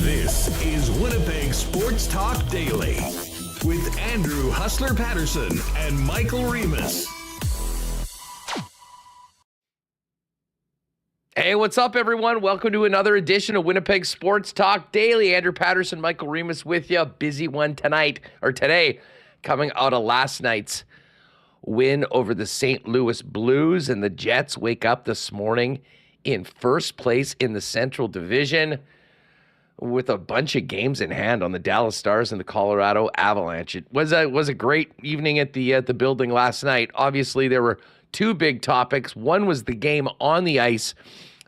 This is Winnipeg Sports Talk Daily with Andrew Hustler Paterson and Michael Remis. Hey, what's up, everyone? Welcome to another edition of Winnipeg Sports Talk Daily. Andrew Paterson, Michael Remis with you. Busy one today, coming out of last night's win over the St. Louis Blues, and the Jets wake up this morning in first place in the Central Division with a bunch of games in hand on the Dallas Stars and the Colorado Avalanche. It was a great evening at the building last night. Obviously, there were two big topics. One was the game on the ice.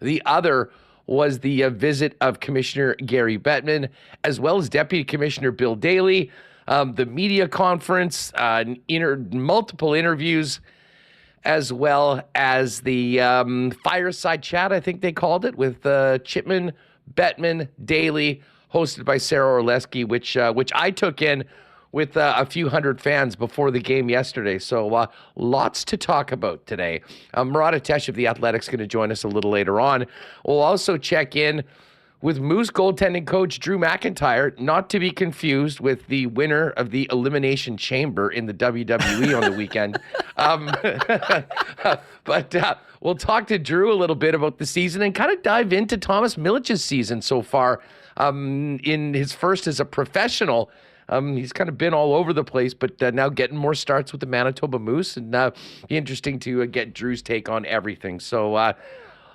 The other was the visit of Commissioner Gary Bettman, as well as Deputy Commissioner Bill Daly, the media conference, multiple interviews, as well as the fireside chat, I think they called it, with Chipman, Bettman, Daly, hosted by Sarah Orlesky, which I took in with a few hundred fans before the game yesterday. So lots to talk about today. Murat of The Athletic's going to join us a little later on. We'll also check in with Moose goaltending coach Drew McIntyre, not to be confused with the winner of the Elimination Chamber in the WWE on the weekend. But we'll talk to Drew a little bit about the season and kind of dive into Thomas Milic's season so far. In his first as a professional, he's kind of been all over the place, but now getting more starts with the Manitoba Moose, and be interesting to get Drew's take on everything. So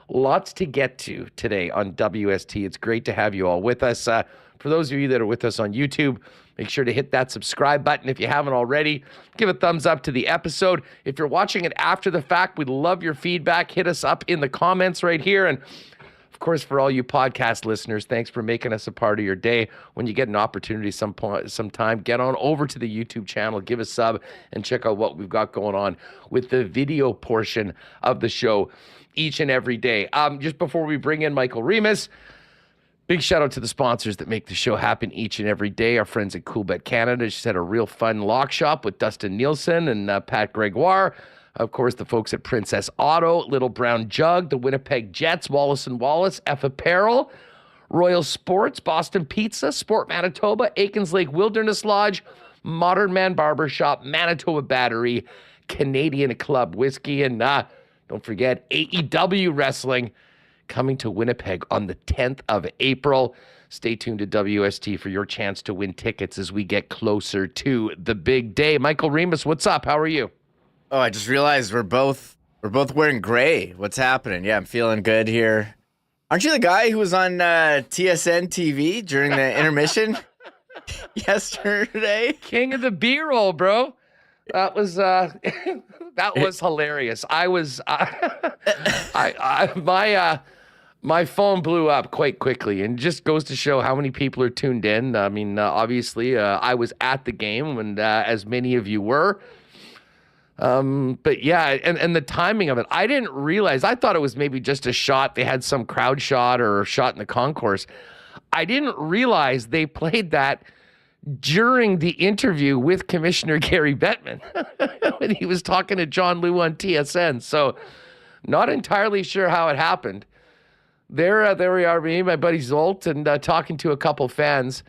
lots to get to today on WST. It's great to have you all with us. For those of you that are with us on YouTube, make sure to hit that subscribe button if you haven't already. Give a thumbs up to the episode. If you're watching it after the fact, we'd love your feedback. Hit us up in the comments right here. And of course, for all you podcast listeners, thanks for making us a part of your day. When you get an opportunity sometime, get on over to the YouTube channel, give a sub, and check out what we've got going on with the video portion of the show each and every day. Just before we bring in Michael Remis, big shout out to the sponsors that make the show happen each and every day. Our friends at Coolbet Canada just had a real fun lock shop with Dustin Nielsen and Pat Gregoire. Of course, the folks at Princess Auto, Little Brown Jug, the Winnipeg Jets, Wallace & Wallace, F Apparel, Royal Sports, Boston Pizza, Sport Manitoba, Aikens Lake Wilderness Lodge, Modern Man Barbershop, Manitoba Battery, Canadian Club Whiskey, and don't forget AEW Wrestling coming to Winnipeg on the 10th of April. Stay tuned to WST for your chance to win tickets as we get closer to the big day. Michael Remis, what's up? How are you? Oh, I just realized we're both wearing gray. What's happening? Yeah, I'm feeling good here. Aren't you the guy who was on TSN TV during the intermission yesterday? King of the B-roll, bro. That was that was hilarious. My phone blew up quite quickly, and just goes to show how many people are tuned in. I mean, obviously, I was at the game, and as many of you were. But yeah, and the timing of it, I didn't realize. I thought it was maybe just a shot. They had some crowd shot or a shot in the concourse. I didn't realize they played that during the interview with Commissioner Gary Bettman when he was talking to John Liu on TSN. So not entirely sure how it happened. There we are, me, my buddy Zolt, and talking to a couple fans.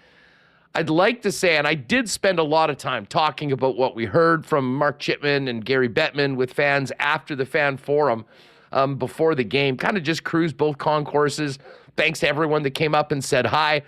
I'd like to say, and I did spend a lot of time talking about what we heard from Mark Chipman and Gary Bettman with fans after the fan forum before the game. Kind of just cruised both concourses. Thanks to everyone that came up and said hi.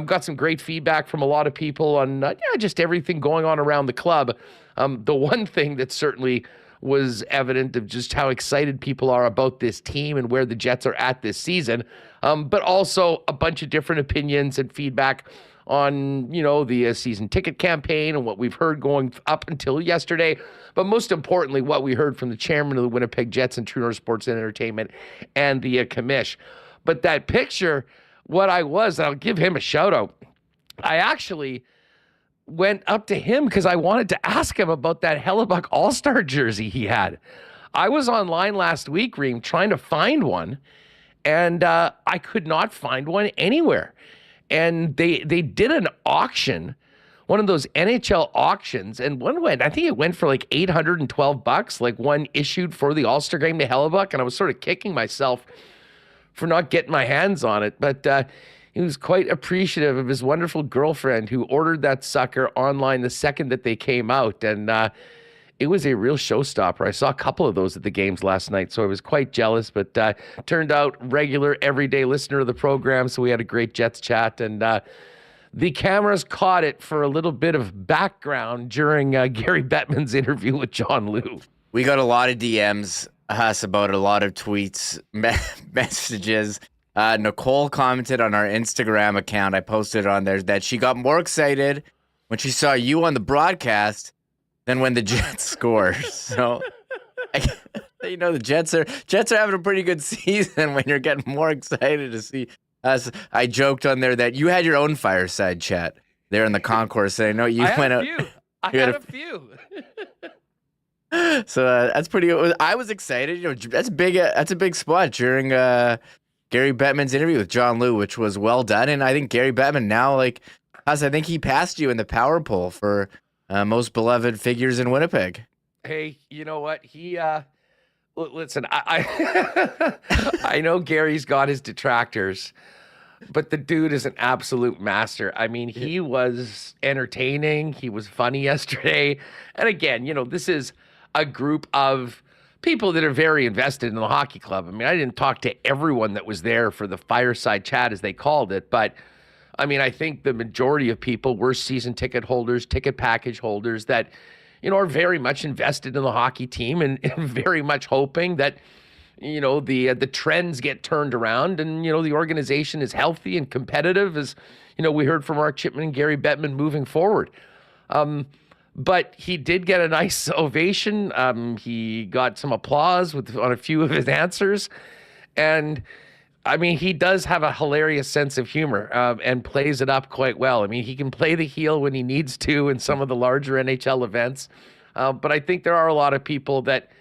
Got some great feedback from a lot of people on just everything going on around the club. The one thing that certainly was evident of just how excited people are about this team and where the Jets are at this season, but also a bunch of different opinions and feedback on, the season ticket campaign and what we've heard going up until yesterday. But most importantly, what we heard from the chairman of the Winnipeg Jets and True North Sports and Entertainment and the commish. But that picture, and I'll give him a shout out. I actually went up to him because I wanted to ask him about that Hellebuck All-Star jersey he had. I was online last week, Reem, trying to find one, and I could not find one anywhere. And they did an auction, one of those NHL auctions, and I think it went for like $812, like one issued for the All-Star game to Hellebuck, and I was sort of kicking myself for not getting my hands on it. But he was quite appreciative of his wonderful girlfriend who ordered that sucker online the second that they came out, and it was a real showstopper. I saw a couple of those at the games last night, so I was quite jealous, but turned out regular, everyday listener of the program, so we had a great Jets chat, and the cameras caught it for a little bit of background during Gary Bettman's interview with John Liu. We got a lot of DMs, us, about a lot of tweets, messages. Nicole commented on our Instagram account. I posted on there that she got more excited when she saw you on the broadcast than when the Jets score. So, the Jets are having a pretty good season when you're getting more excited to see us. I joked on there that you had your own fireside chat there in the concourse. And I know you went out. I had a few. So that's pretty. I was excited. That's big. That's a big spot during Gary Bettman's interview with John Liu, which was well done. And I think Gary Bettman now, I think he passed you in the power poll for most beloved figures in Winnipeg. Hey, you know what? He, listen, I know Gary's got his detractors, but the dude is an absolute master. I mean, he was entertaining. He was funny yesterday. And again, this is a group of people that are very invested in the hockey club. I mean, I didn't talk to everyone that was there for the fireside chat, as they called it, but I mean, I think the majority of people were season ticket holders, ticket package holders that, are very much invested in the hockey team and very much hoping that, the trends get turned around and, the organization is healthy and competitive, as, we heard from Mark Chipman and Gary Bettman moving forward. But he did get a nice ovation. He got some applause on a few of his answers. And I mean, he does have a hilarious sense of humor and plays it up quite well. I mean, he can play the heel when he needs to in some of the larger NHL events. But I think there are a lot of people that,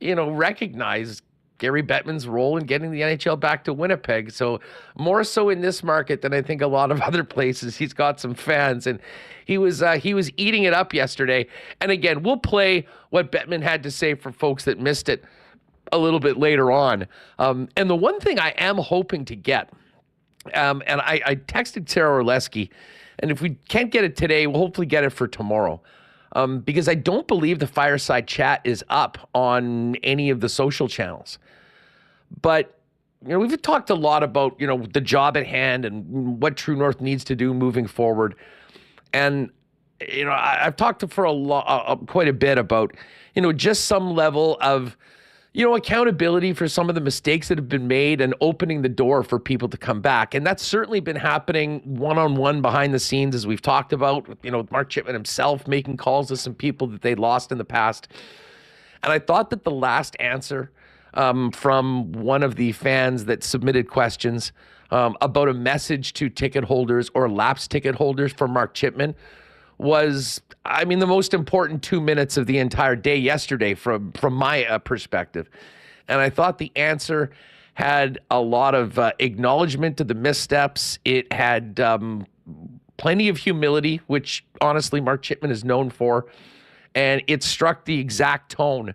recognize Gary Bettman's role in getting the NHL back to Winnipeg. So more so in this market than I think a lot of other places. He's got some fans, and he was eating it up yesterday. And again, we'll play what Bettman had to say for folks that missed it a little bit later on. And the one thing I am hoping to get, and I texted Sarah Orleski, and if we can't get it today, we'll hopefully get it for tomorrow. Because I don't believe the fireside chat is up on any of the social channels. But, we've talked a lot about, the job at hand and what True North needs to do moving forward. And, I've talked for quite a bit about, just some level of, accountability for some of the mistakes that have been made and opening the door for people to come back. And that's certainly been happening one-on-one behind the scenes, as we've talked about, with Mark Chipman himself making calls to some people that they lost in the past. And I thought that the last answer from one of the fans that submitted questions about a message to ticket holders or lapsed ticket holders for Mark Chipman was, the most important 2 minutes of the entire day yesterday from my perspective. And I thought the answer had a lot of acknowledgement to the missteps. It had plenty of humility, which honestly Mark Chipman is known for. And it struck the exact tone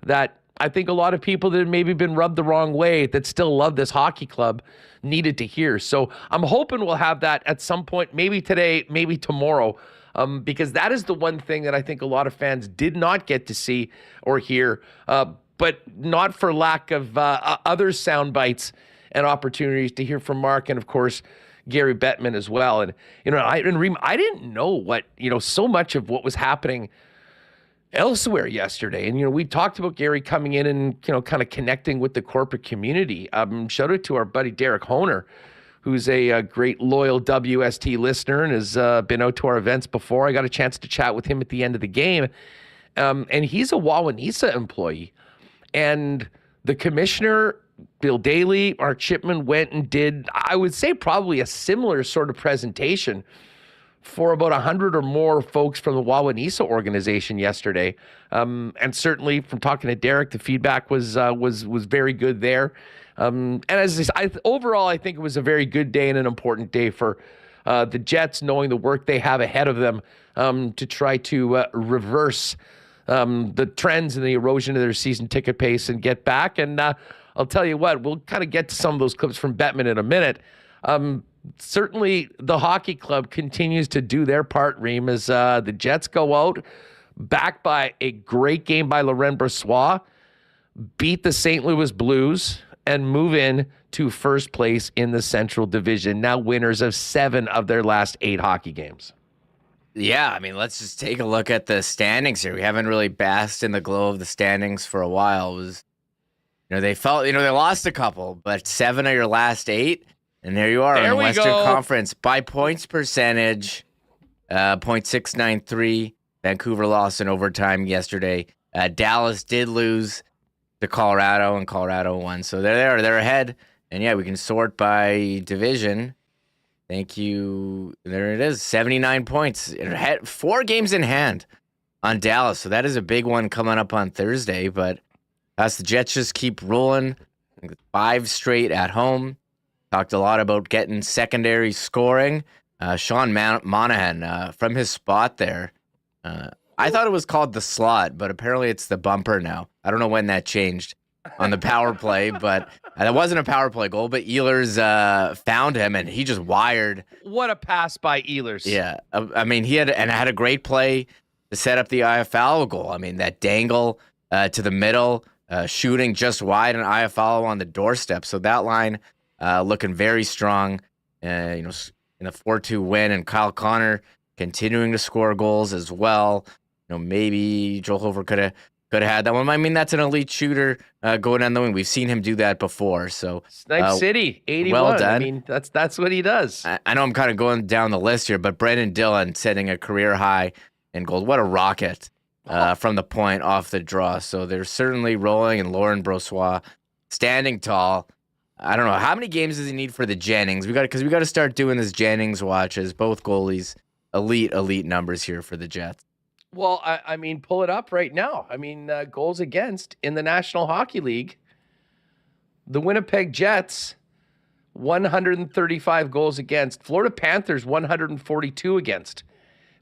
that I think a lot of people that had maybe been rubbed the wrong way that still love this hockey club needed to hear. So I'm hoping we'll have that at some point, maybe today, maybe tomorrow, because that is the one thing that I think a lot of fans did not get to see or hear, but not for lack of other sound bites and opportunities to hear from Mark and, of course, Gary Bettman as well. And, I didn't know what, so much of what was happening elsewhere yesterday. And, we talked about Gary coming in and, kind of connecting with the corporate community. Shout out to our buddy Derek Honer, who's a great loyal WST listener and has been out to our events before. I got a chance to chat with him at the end of the game. And he's a Wawanesa employee. And the commissioner, Bill Daly, Mark Chipman, went and did, I would say, probably a similar sort of presentation for about 100 or more folks from the Wawanesa organization yesterday. And certainly from talking to Derek, the feedback was very good there. And overall, I think it was a very good day and an important day for the Jets, knowing the work they have ahead of them to try to reverse the trends and the erosion of their season ticket pace and get back. And I'll tell you what, we'll kind of get to some of those clips from Bettman in a minute. Certainly, the hockey club continues to do their part, Reem, as the Jets go out, backed by a great game by Laurent Brossoit, beat the St. Louis Blues, and move in to first place in the Central Division, now winners of 7 of their last 8 hockey games. Yeah, I mean, let's just take a look at the standings here. We haven't really basked in the glow of the standings for a while. It was, they lost a couple, but 7 of your last 8. And there you are in the Western Conference by points percentage, .693. Vancouver lost in overtime yesterday. Dallas did lose to Colorado, and Colorado won. So they're ahead. And yeah, we can sort by division. Thank you. There it is, 79 points. 4 games in hand on Dallas. So that is a big one coming up on Thursday. But as the Jets just keep rolling, 5 straight at home. Talked a lot about getting secondary scoring. Sean Monahan from his spot there. I thought it was called the slot, but apparently it's the bumper now. I don't know when that changed on the power play, but that wasn't a power play goal. But Ehlers found him, and he just wired. What a pass by Ehlers! Yeah, I mean he had a great play to set up the IFL goal. I mean that dangle to the middle, shooting just wide, and IFL on the doorstep. So that line. Looking very strong, in a 4-2 win, and Kyle Connor continuing to score goals as well. Maybe Joel Hofer could have had that one. I mean, that's an elite shooter going down the wing. We've seen him do that before. So Snipe City, 81. Well done. I mean, that's what he does. I know I'm kind of going down the list here, but Brendan Dillon setting a career high in goals. What a rocket from the point off the draw. So they're certainly rolling, and Laurent Brossoit standing tall. I don't know how many games does he need for the Jennings. We got to start doing this Jennings watches. Both goalies, elite numbers here for the Jets. Well, I mean, pull it up right now. I mean, goals against in the National Hockey League. The Winnipeg Jets, 135 goals against. Florida Panthers, 142 against.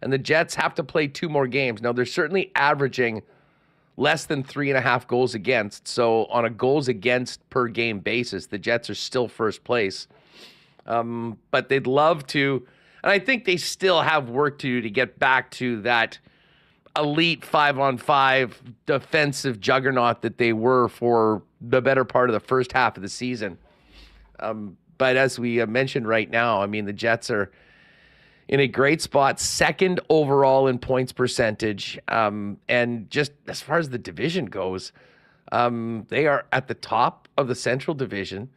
And the Jets have to play 2 more games. Now, they're certainly averaging less than 3.5 goals against. So on a goals against per game basis, the Jets are still first place. But they'd love to, and I think they still have work to do to get back to that elite 5-on-5 defensive juggernaut that they were for the better part of the first half of the season. But as we mentioned right now, I mean, the Jets are in a great spot, 2nd overall in points percentage. And just as far as the division goes, they are at the top of the Central Division.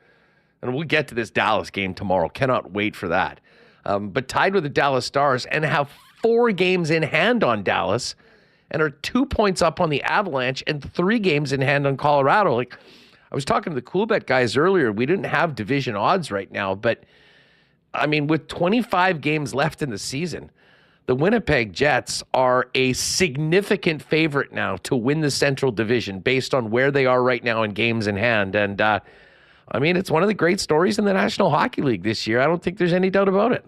And we'll get to this Dallas game tomorrow. Cannot wait for that. But tied with the Dallas Stars and have 4 games in hand on Dallas and are 2 points up on the Avalanche and 3 games in hand on Colorado. Like, I was talking to the Coolbet guys earlier. We didn't have division odds right now, but I mean, with 25 games left in the season, the Winnipeg Jets are a significant favorite now to win the Central Division based on where they are right now in games in hand. And, I mean, it's one of the great stories in the National Hockey League this year. I don't think there's any doubt about it.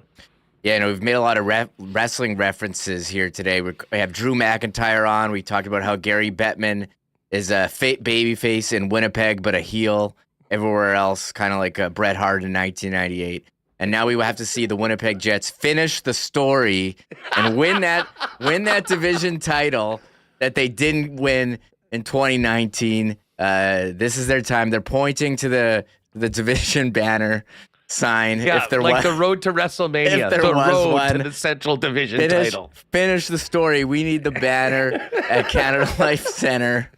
Yeah, we've made a lot of wrestling references here today. We have Drew McIntyre on. We talked about how Gary Bettman is a babyface in Winnipeg, but a heel everywhere else, kind of like Bret Hart in 1998. And now we will have to see the Winnipeg Jets finish the story and win that division title that they didn't win in 2019. This is their time. They're pointing to the division banner sign. Yeah, if there like was, the road to WrestleMania, if there the was road one, to the Central Division title. Finish the story. We need the banner at Canada Life Center.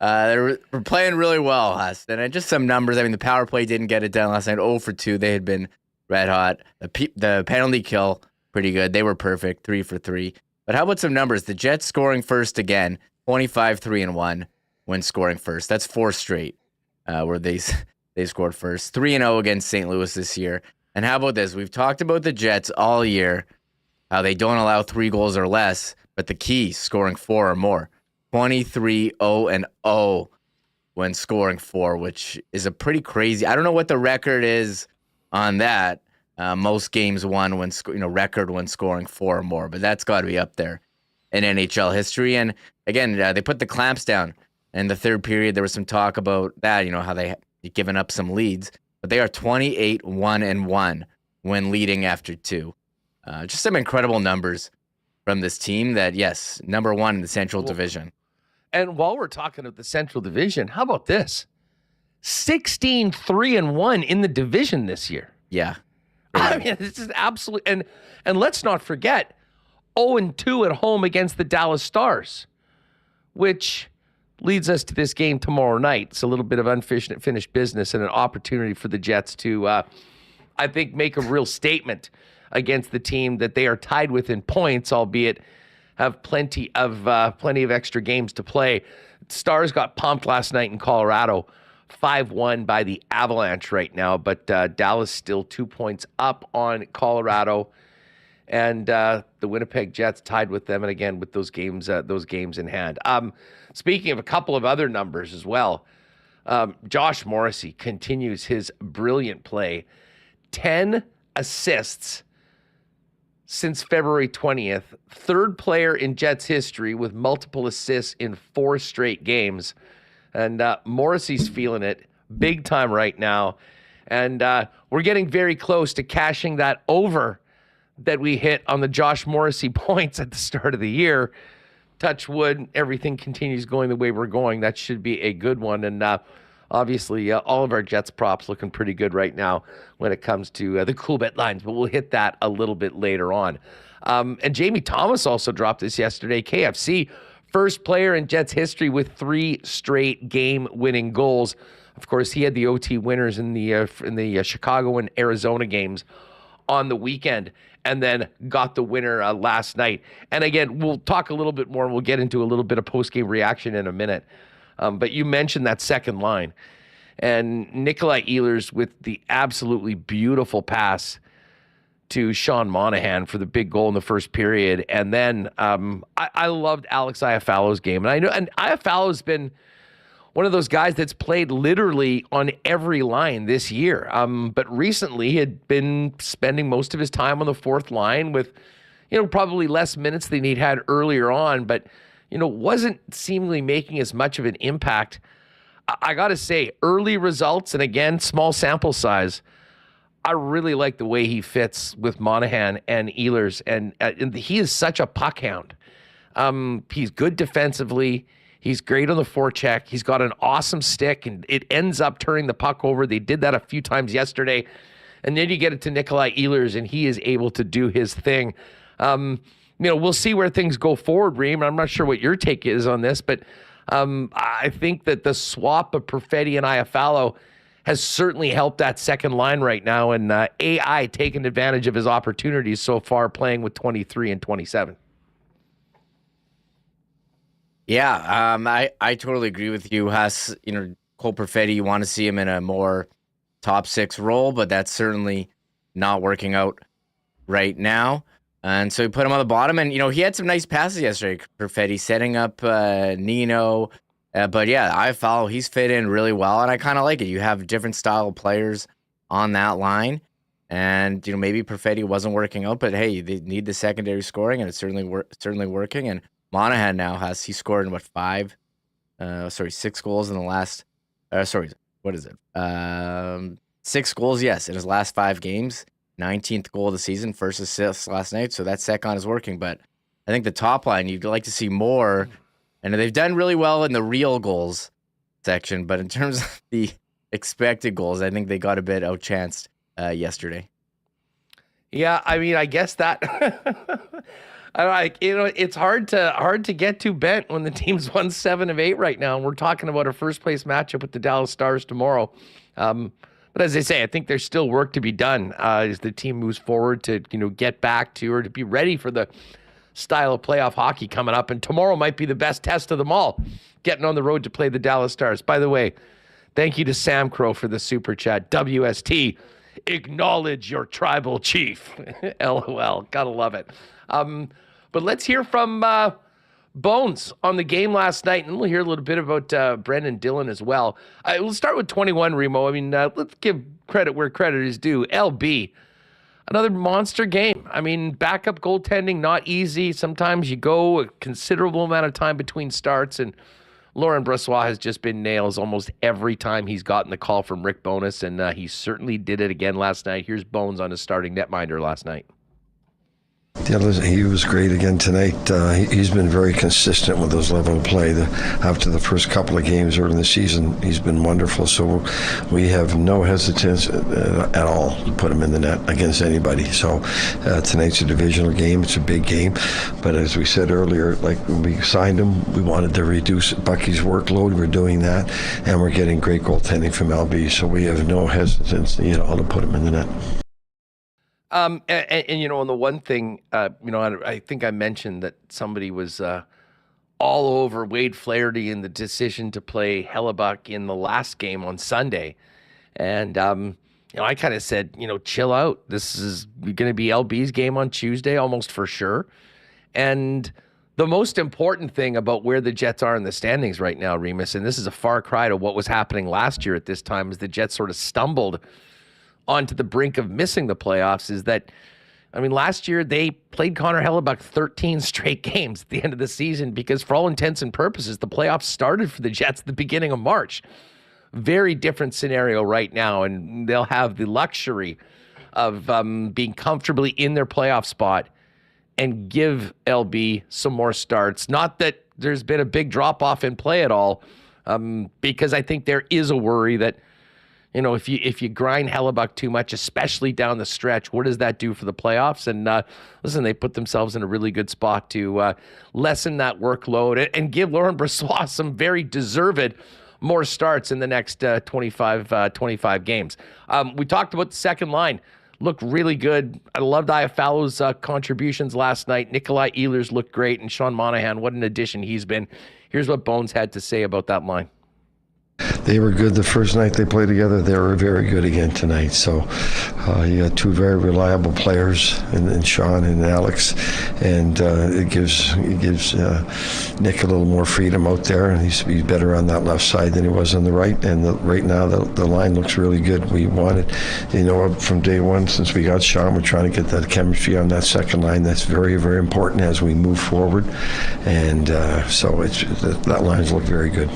We're playing really well, Huston. And just some numbers. I mean, the power play didn't get it done last night. 0 for 2. They had been red hot. The penalty kill, pretty good. They were perfect, 3 for 3. But how about some numbers? The Jets scoring first again, 25-3-1 when scoring first. That's 4 straight where they scored first. 3-0 against St. Louis this year. And how about this? We've talked about the Jets all year, how they don't allow 3 goals or less, but the key, scoring 4 or more. 23-0-0 when scoring 4, which is a pretty crazy. I don't know what the record is on that. Most games won when record when scoring 4 or more, but that's got to be up there in NHL history. And again, they put the clamps down in the third period. There was some talk about that, how they had given up some leads, but they are 28-1-1 when leading after 2. Just some incredible numbers from this team that, yes, number 1 in the Central Division. And while we're talking of the Central Division, how about this? 16-3-1 in the division this year. Yeah. I mean, this is absolutely, and let's not forget, 0-2 at home against the Dallas Stars, which leads us to this game tomorrow night. It's a little bit of unfinished business and an opportunity for the Jets to, I think, make a real statement against the team that they are tied with in points, albeit have plenty of extra games to play. Stars got pumped last night in Colorado, 5-1 by the Avalanche right now, but Dallas still 2 points up on Colorado, and the Winnipeg Jets tied with them, and again with those games in hand. Speaking of a couple of other numbers as well, Josh Morrissey continues his brilliant play, 10 assists since February 20th, third player in Jets history with multiple assists in 4 straight games. And Morrissey's feeling it big time right now. And we're getting very close to cashing that over that we hit on the Josh Morrissey points at the start of the year. Touch wood, everything continues going the way we're going. That should be a good one. And obviously, all of our Jets props looking pretty good right now when it comes to the Coolbet lines, but we'll hit that a little bit later on. And Jamie Thomas also dropped this yesterday. KFC, first player in Jets history with 3 straight game-winning goals. Of course, he had the OT winners in the Chicago and Arizona games on the weekend, and then got the winner last night. And again, we'll talk a little bit more, and we'll get into a little bit of post-game reaction in a minute. But you mentioned that second line, and Nikolai Ehlers with the absolutely beautiful pass to Sean Monahan for the big goal in the first period. And then I loved Alex Iafallo's game. And I know, and Iafallo's been one of those guys that's played literally on every line this year. But recently he had been spending most of his time on the fourth line with, probably less minutes than he'd had earlier on, but wasn't seemingly making as much of an impact. I got to say, early results, and again, small sample size, I really like the way he fits with Monahan and Ehlers, and he is such a puck hound. He's good defensively. He's great on the forecheck. He's got an awesome stick, and it ends up turning the puck over. They did that a few times yesterday. And then you get it to Nikolai Ehlers, and he is able to do his thing. We'll see where things go forward, Reem. I'm not sure what your take is on this, but I think that the swap of Perfetti and Iafallo has certainly helped that second line right now, and AI taking advantage of his opportunities so far, playing with 23 and 27. Yeah, I totally agree with you, Huss. Cole Perfetti, you want to see him in a more top 6 role, but that's certainly not working out right now. And so he put him on the bottom, and, he had some nice passes yesterday, Perfetti, setting up Nino. But yeah, Iafallo, he's fit in really well, and I kind of like it. You have different style of players on that line, and, maybe Perfetti wasn't working out, but hey, they need the secondary scoring, and it's certainly working. And Monahan now he scored in 6 goals in the last, 6 goals, yes, in his last 5 games. 19th goal of the season, first assist last night. So that second is working. But I think the top line, you'd like to see more. And they've done really well in the real goals section. But in terms of the expected goals, I think they got a bit outchanced yesterday. Yeah, I mean, I guess that it's hard to get too bent when the team's won 7 of 8 right now. And we're talking about a first place matchup with the Dallas Stars tomorrow. But as I say, I think there's still work to be done as the team moves forward to, get back to or to be ready for the style of playoff hockey coming up. And tomorrow might be the best test of them all, getting on the road to play the Dallas Stars. By the way, thank you to Sam Crow for the super chat. WST, acknowledge your tribal chief. LOL, gotta love it. But let's hear from Bones on the game last night, and we'll hear a little bit about Brendan Dillon as well. We'll start with 21, Remo. I mean, let's give credit where credit is due. LB, another monster game. I mean, backup goaltending, not easy. Sometimes you go a considerable amount of time between starts, and Laurent Brossoit has just been nails almost every time he's gotten the call from Rick Bowness, and he certainly did it again last night. Here's Bones on his starting netminder last night. Yeah, he was great again tonight. He's been very consistent with his level of play. After the first couple of games early in the season, he's been wonderful. So we have no hesitance at all to put him in the net against anybody. So tonight's a divisional game. It's a big game. But as we said earlier, like when we signed him, we wanted to reduce Bucky's workload. We're doing that, and we're getting great goaltending from LB. So we have no hesitance to put him in the net. And on the one thing, I think I mentioned that somebody was all over Wade Flaherty in the decision to play Hellebuck in the last game on Sunday. And, I kind of said, chill out. This is going to be LB's game on Tuesday, almost for sure. And the most important thing about where the Jets are in the standings right now, Remis, and this is a far cry to what was happening last year at this time, is the Jets sort of stumbled onto the brink of missing the playoffs, is that, last year they played Connor Hellebuck 13 straight games at the end of the season because for all intents and purposes, the playoffs started for the Jets at the beginning of March. Very different scenario right now, and they'll have the luxury of being comfortably in their playoff spot and give LB some more starts. Not that there's been a big drop-off in play at all, because I think there is a worry that if you grind Hellebuck too much, especially down the stretch, what does that do for the playoffs? And listen, they put themselves in a really good spot to lessen that workload and give Laurent Brossoit some very deserved more starts in the next 25 games. We talked about the second line. Looked really good. I loved Iafallo's contributions last night. Nikolai Ehlers looked great, and Sean Monahan, what an addition he's been. Here's what Bones had to say about that line. They were good the first night they played together. They were very good again tonight. So you got two very reliable players in Sean and Alex, and it gives Nick a little more freedom out there, and he's better on that left side than he was on the right. And right now the line looks really good. We wanted, from day one since we got Sean, we're trying to get that chemistry on that second line. That's very, very important as we move forward. And so that line's looked very good.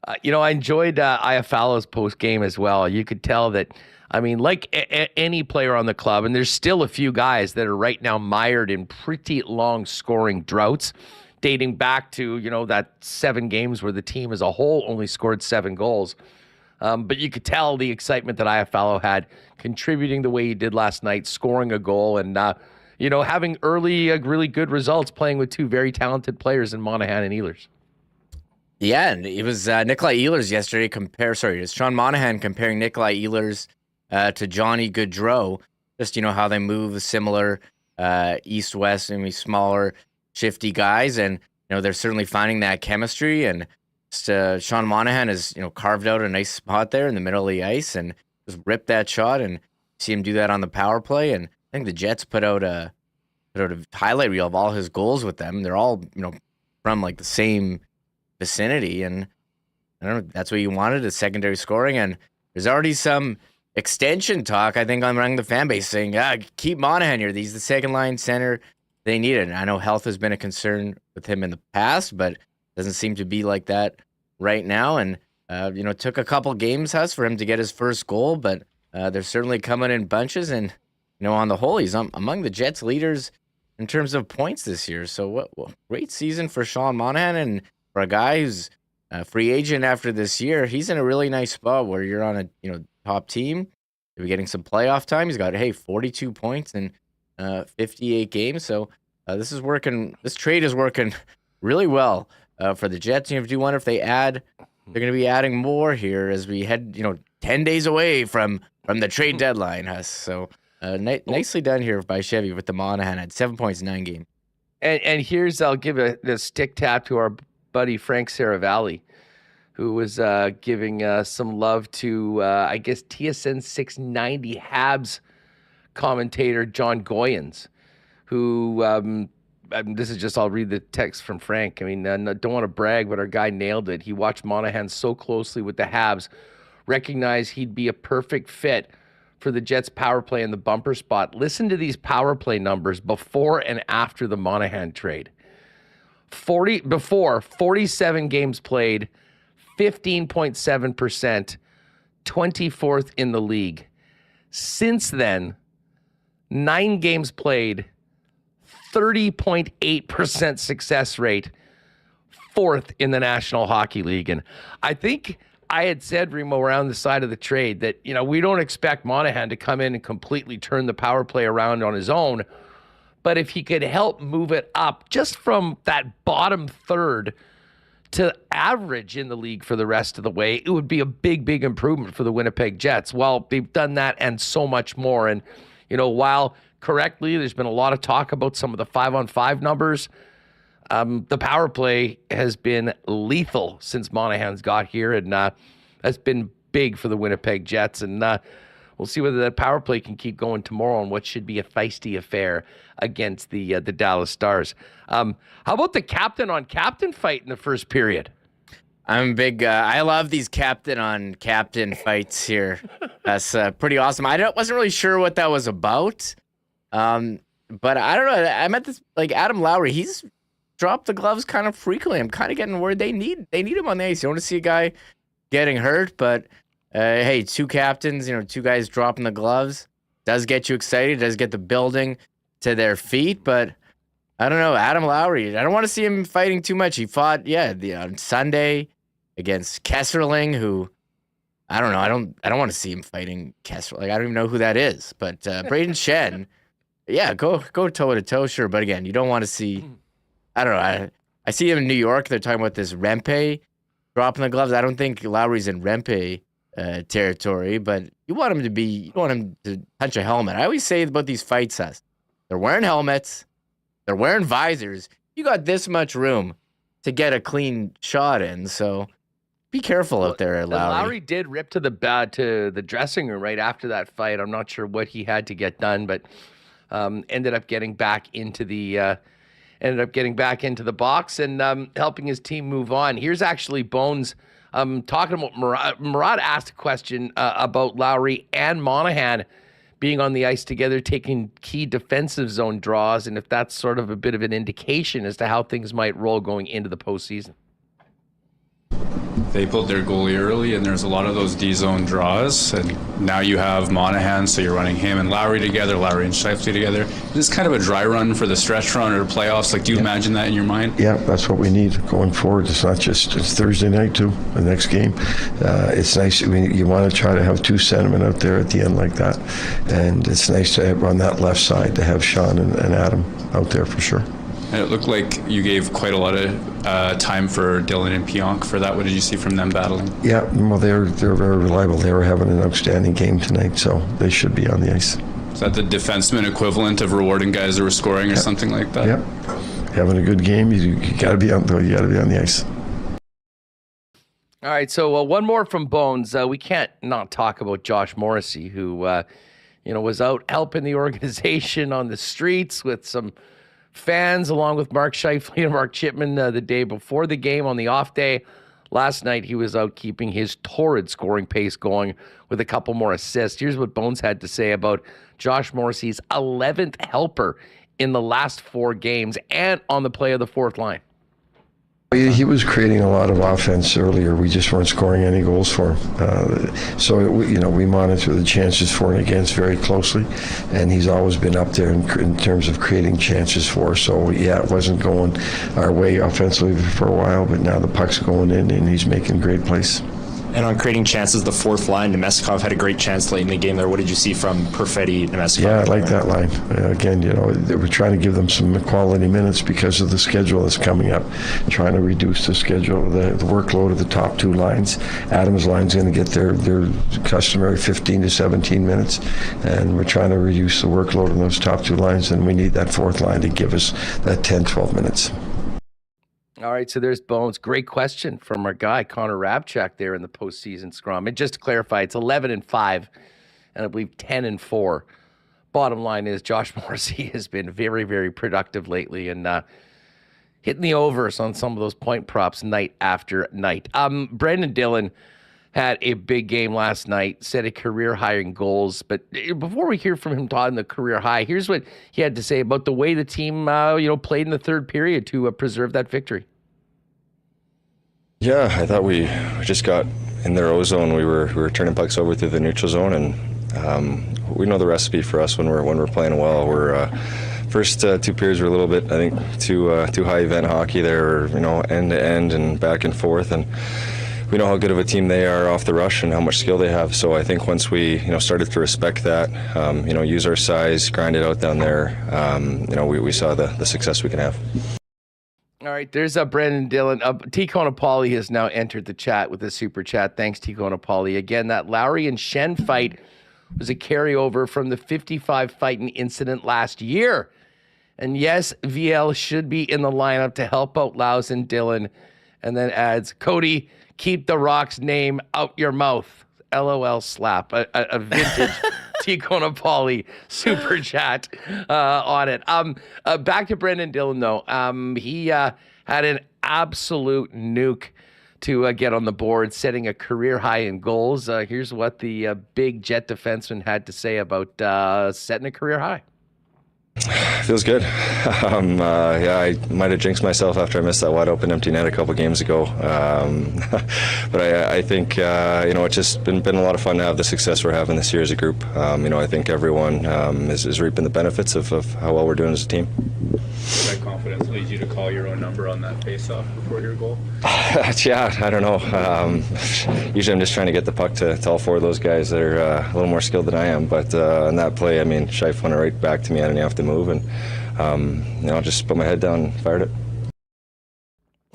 I enjoyed Iafallo's post-game as well. You could tell that, like any player on the club, and there's still a few guys that are right now mired in pretty long scoring droughts, dating back to, that 7 games where the team as a whole only scored 7 goals. But you could tell the excitement that Iafallo had, contributing the way he did last night, scoring a goal, and, having early, really good results playing with 2 very talented players in Monahan and Ehlers. Yeah, and it was Nikolai Ehlers yesterday it's Sean Monahan comparing Nikolai Ehlers to Johnny Gaudreau. Just, how they move similar east-west, maybe smaller, shifty guys. And, they're certainly finding that chemistry. And just, Sean Monahan has, carved out a nice spot there in the middle of the ice and just ripped that shot, and see him do that on the power play. And I think the Jets put out a highlight reel of all his goals with them. They're all, from like the same vicinity, and I don't know, that's what you wanted, is secondary scoring. And there's already some extension talk, I think, among the fan base saying, keep Monahan here. He's the second line center they needed. And I know health has been a concern with him in the past, but doesn't seem to be like that right now. And it took a couple games, for him to get his first goal, but they're certainly coming in bunches. And on the whole, he's among the Jets leaders in terms of points this year. So what great season for Sean Monahan. And for a guy who's a free agent after this year, he's in a really nice spot where you're on a top team. You're getting some playoff time. He's got 42 points in 58 games. So this trade is working really well for the Jets. You do wonder if they add they're going to be adding more here as we head, 10 days away from the trade deadline, Huss. So nicely done here by Chevy with the Monahan at 7 points, 9 games. And here's, I'll give a stick tap to our buddy Frank Saravalli, who was giving some love to, I guess, TSN 690 Habs commentator John Goyens, who, this is just, I'll read the text from Frank. I mean, don't want to brag, but our guy nailed it. He watched Monahan so closely with the Habs, recognized he'd be a perfect fit for the Jets power play in the bumper spot. Listen to these power play numbers before and after the Monahan trade. 47 games played, 15.7%, 24th in the league. Since then, 9 games played, 30.8% success rate, 4th in the National Hockey League. And I think I had said, Remo, around the side of the trade that, we don't expect Monahan to come in and completely turn the power play around on his own. But if he could help move it up just from that bottom third to average in the league for the rest of the way, it would be a big, big improvement for the Winnipeg Jets. Well, they've done that and so much more. And, while correctly, there's been a lot of talk about some of the 5-on-5 numbers. The power play has been lethal since Monahan's got here, and that's been big for the Winnipeg Jets. And we'll see whether that power play can keep going tomorrow on what should be a feisty affair against the Dallas Stars. How about the captain-on-captain fight in the first period? I'm a big. I love these captain-on-captain fights here. That's pretty awesome. I wasn't really sure what that was about, but I don't know. I met this Adam Lowry. He's dropped the gloves kind of frequently. I'm kind of getting word they need him on the ice. You don't want to see a guy getting hurt, but hey, 2 captains, 2 guys dropping the gloves does get you excited. Does get the building to their feet, but I don't know. Adam Lowry, I don't want to see him fighting too much. He fought, on Sunday against Kesserling, who I don't know. I don't want to see him fighting Kesserling. I don't even know who that is. But Braden Shen, go toe to toe, sure. But again, you don't want to see. I don't know. I see him in New York. They're talking about this Rempe dropping the gloves. I don't think Lowry's in Rempe territory, but you want him to touch a helmet. I always say about these fights, they're wearing helmets. They're wearing visors. You got this much room to get a clean shot in, so be careful out there, Lowry. Lowry did rip to the dressing room right after that fight. I'm not sure what he had to get done, but ended up getting back into the box and helping his team move on. Here's actually Bones talking about Murat. Murat asked a question about Lowry and Monahan being on the ice together, taking key defensive zone draws, and if that's sort of a bit of an indication as to how things might roll going into the postseason. They pulled their goalie early, and there's a lot of those D-zone draws, and now you have Monahan, so you're running him and Lowry together, Lowry and Scheifele together. This is kind of a dry run for the stretch run or playoffs. Do you imagine that in your mind? Yeah, that's what we need going forward. It's not just, it's Thursday night too, the next game. It's nice, you want to try to have 2 centermen out there at the end like that, and it's nice to have on that left side to have Sean and Adam out there for sure. And it looked like you gave quite a lot of time for Dylan and Pionk for that. What did you see from them battling? Yeah, well, they're very reliable. They were having an outstanding game tonight, so they should be on the ice. Is that the defenseman equivalent of rewarding guys that were scoring or something like that? Yep. Having a good game, you got to be on the ice. All right, so one more from Bones. We can't not talk about Josh Morrissey, who was out helping the organization on the streets with some fans, along with Mark Scheifele and Mark Chipman the day before the game on the off day. Last night, he was out keeping his torrid scoring pace going with a couple more assists. Here's what Bones had to say about Josh Morrissey's 11th helper in the last 4 games and on the play of the 4th line. He was creating a lot of offense earlier. We just weren't scoring any goals for him. We monitor the chances for and against very closely, and he's always been up there in terms of creating chances for us. So, it wasn't going our way offensively for a while, but now the puck's going in, and he's making great plays. And on creating chances, the fourth line, Nemeskov had a great chance late in the game there. What did you see from Perfetti, Nemeskov? Yeah, I like that line. Again, we're trying to give them some quality minutes because of the schedule that's coming up. Trying to reduce the schedule, the workload of the top two lines. Adams' line's going to get their customary 15 to 17 minutes, and we're trying to reduce the workload on those top two lines, and we need that fourth line to give us that 10, 12 minutes. All right, so there's Bones. Great question from our guy, Connor Rabchak, there in the postseason scrum. And just to clarify, it's 11-5, and I believe 10-4. Bottom line is Josh Morrissey has been very, very productive lately and hitting the overs on some of those point props night after night. Brendan Dillon had a big game last night, set a career high in goals. But before we hear from him talking the career high, here's what he had to say about the way the team played in the third period to preserve that victory. Yeah, I thought we just got in their O-zone. We were turning pucks over through the neutral zone, and we know the recipe for us when we're playing well. We're first two periods were a little bit, I think, too high event hockey there, end to end and back and forth, and we know how good of a team they are off the rush and how much skill they have. So I think once we started to respect that, use our size, grind it out down there, we saw the success we can have. All right, there's Brendan Dillon. T. Conopoli has now entered the chat with a super chat. Thanks, T. Conopoli. Again, that Lowry and Shen fight was a carryover from the 55 fighting incident last year. And yes, VL should be in the lineup to help out Louse and Dillon. And then adds, Cody, keep the Rock's name out your mouth. LOL slap. A vintage T. Conopoli super chat on it. Back to Brendan Dillon, though. He had an absolute nuke to get on the board, setting a career high in goals. Here's what the big Jet defenseman had to say about setting a career high. Feels good. I might have jinxed myself after I missed that wide open empty net a couple games ago. But I think it's just been a lot of fun to have the success we're having this year as a group. I think everyone is reaping the benefits of how well we're doing as a team. That confidence leads you to call your own number on that face-off before your goal? Yeah, I don't know. Usually I'm just trying to get the puck to all four of those guys that are a little more skilled than I am. But on that play, Scheif went right back to me. I didn't have to move, and I just put my head down and fired it.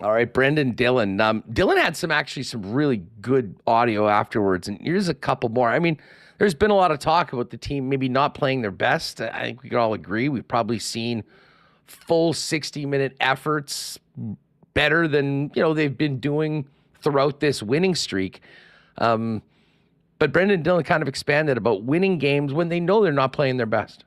All right, Brendan Dillon. Dillon had some really good audio afterwards, and here's a couple more. There's been a lot of talk about the team maybe not playing their best. I think we could all agree. We've probably seen full 60-minute efforts better than they've been doing throughout this winning streak. But Brendan Dillon kind of expanded about winning games when they know they're not playing their best.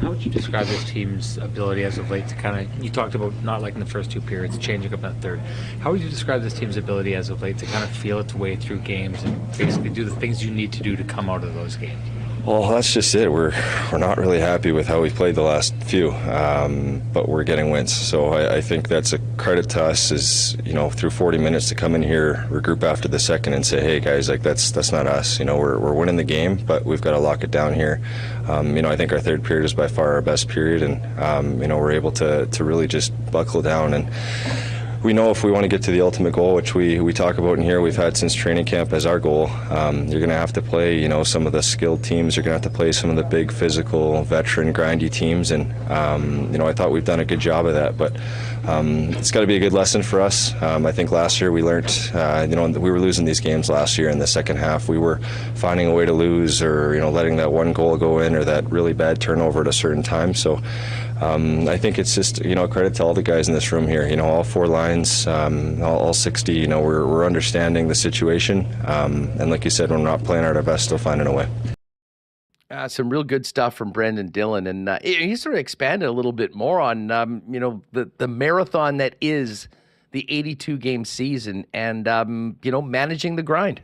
How would you describe this team's ability as of late to you talked about not liking the first two periods, changing up that third. How would you describe this team's ability as of late to kind of feel its way through games and basically do the things you need to do to come out of those games? Well, that's just it. We're not really happy with how we played the last few, but we're getting wins. So I think that's a credit to us is, through 40 minutes to come in here, regroup after the second and say, hey, guys, that's not us. We're winning the game, but we've got to lock it down here. I think our third period is by far our best period, and, we're able to really just buckle down. And we know if we want to get to the ultimate goal, which we talk about in here, we've had since training camp as our goal, you're going to have to play, some of the skilled teams. You're going to have to play some of the big physical, veteran, grindy teams. And, I thought we've done a good job of that. But it's got to be a good lesson for us. I think last year we learned, we were losing these games last year in the second half. We were finding a way to lose or, letting that one goal go in or that really bad turnover at a certain time. So I think it's just, credit to all the guys in this room here, all four lines, all 60, we're understanding the situation. And like you said, we're not playing at our best, still finding a way. Some real good stuff from Brendan Dillon. And he sort of expanded a little bit more on, the marathon that is the 82-game season and, managing the grind.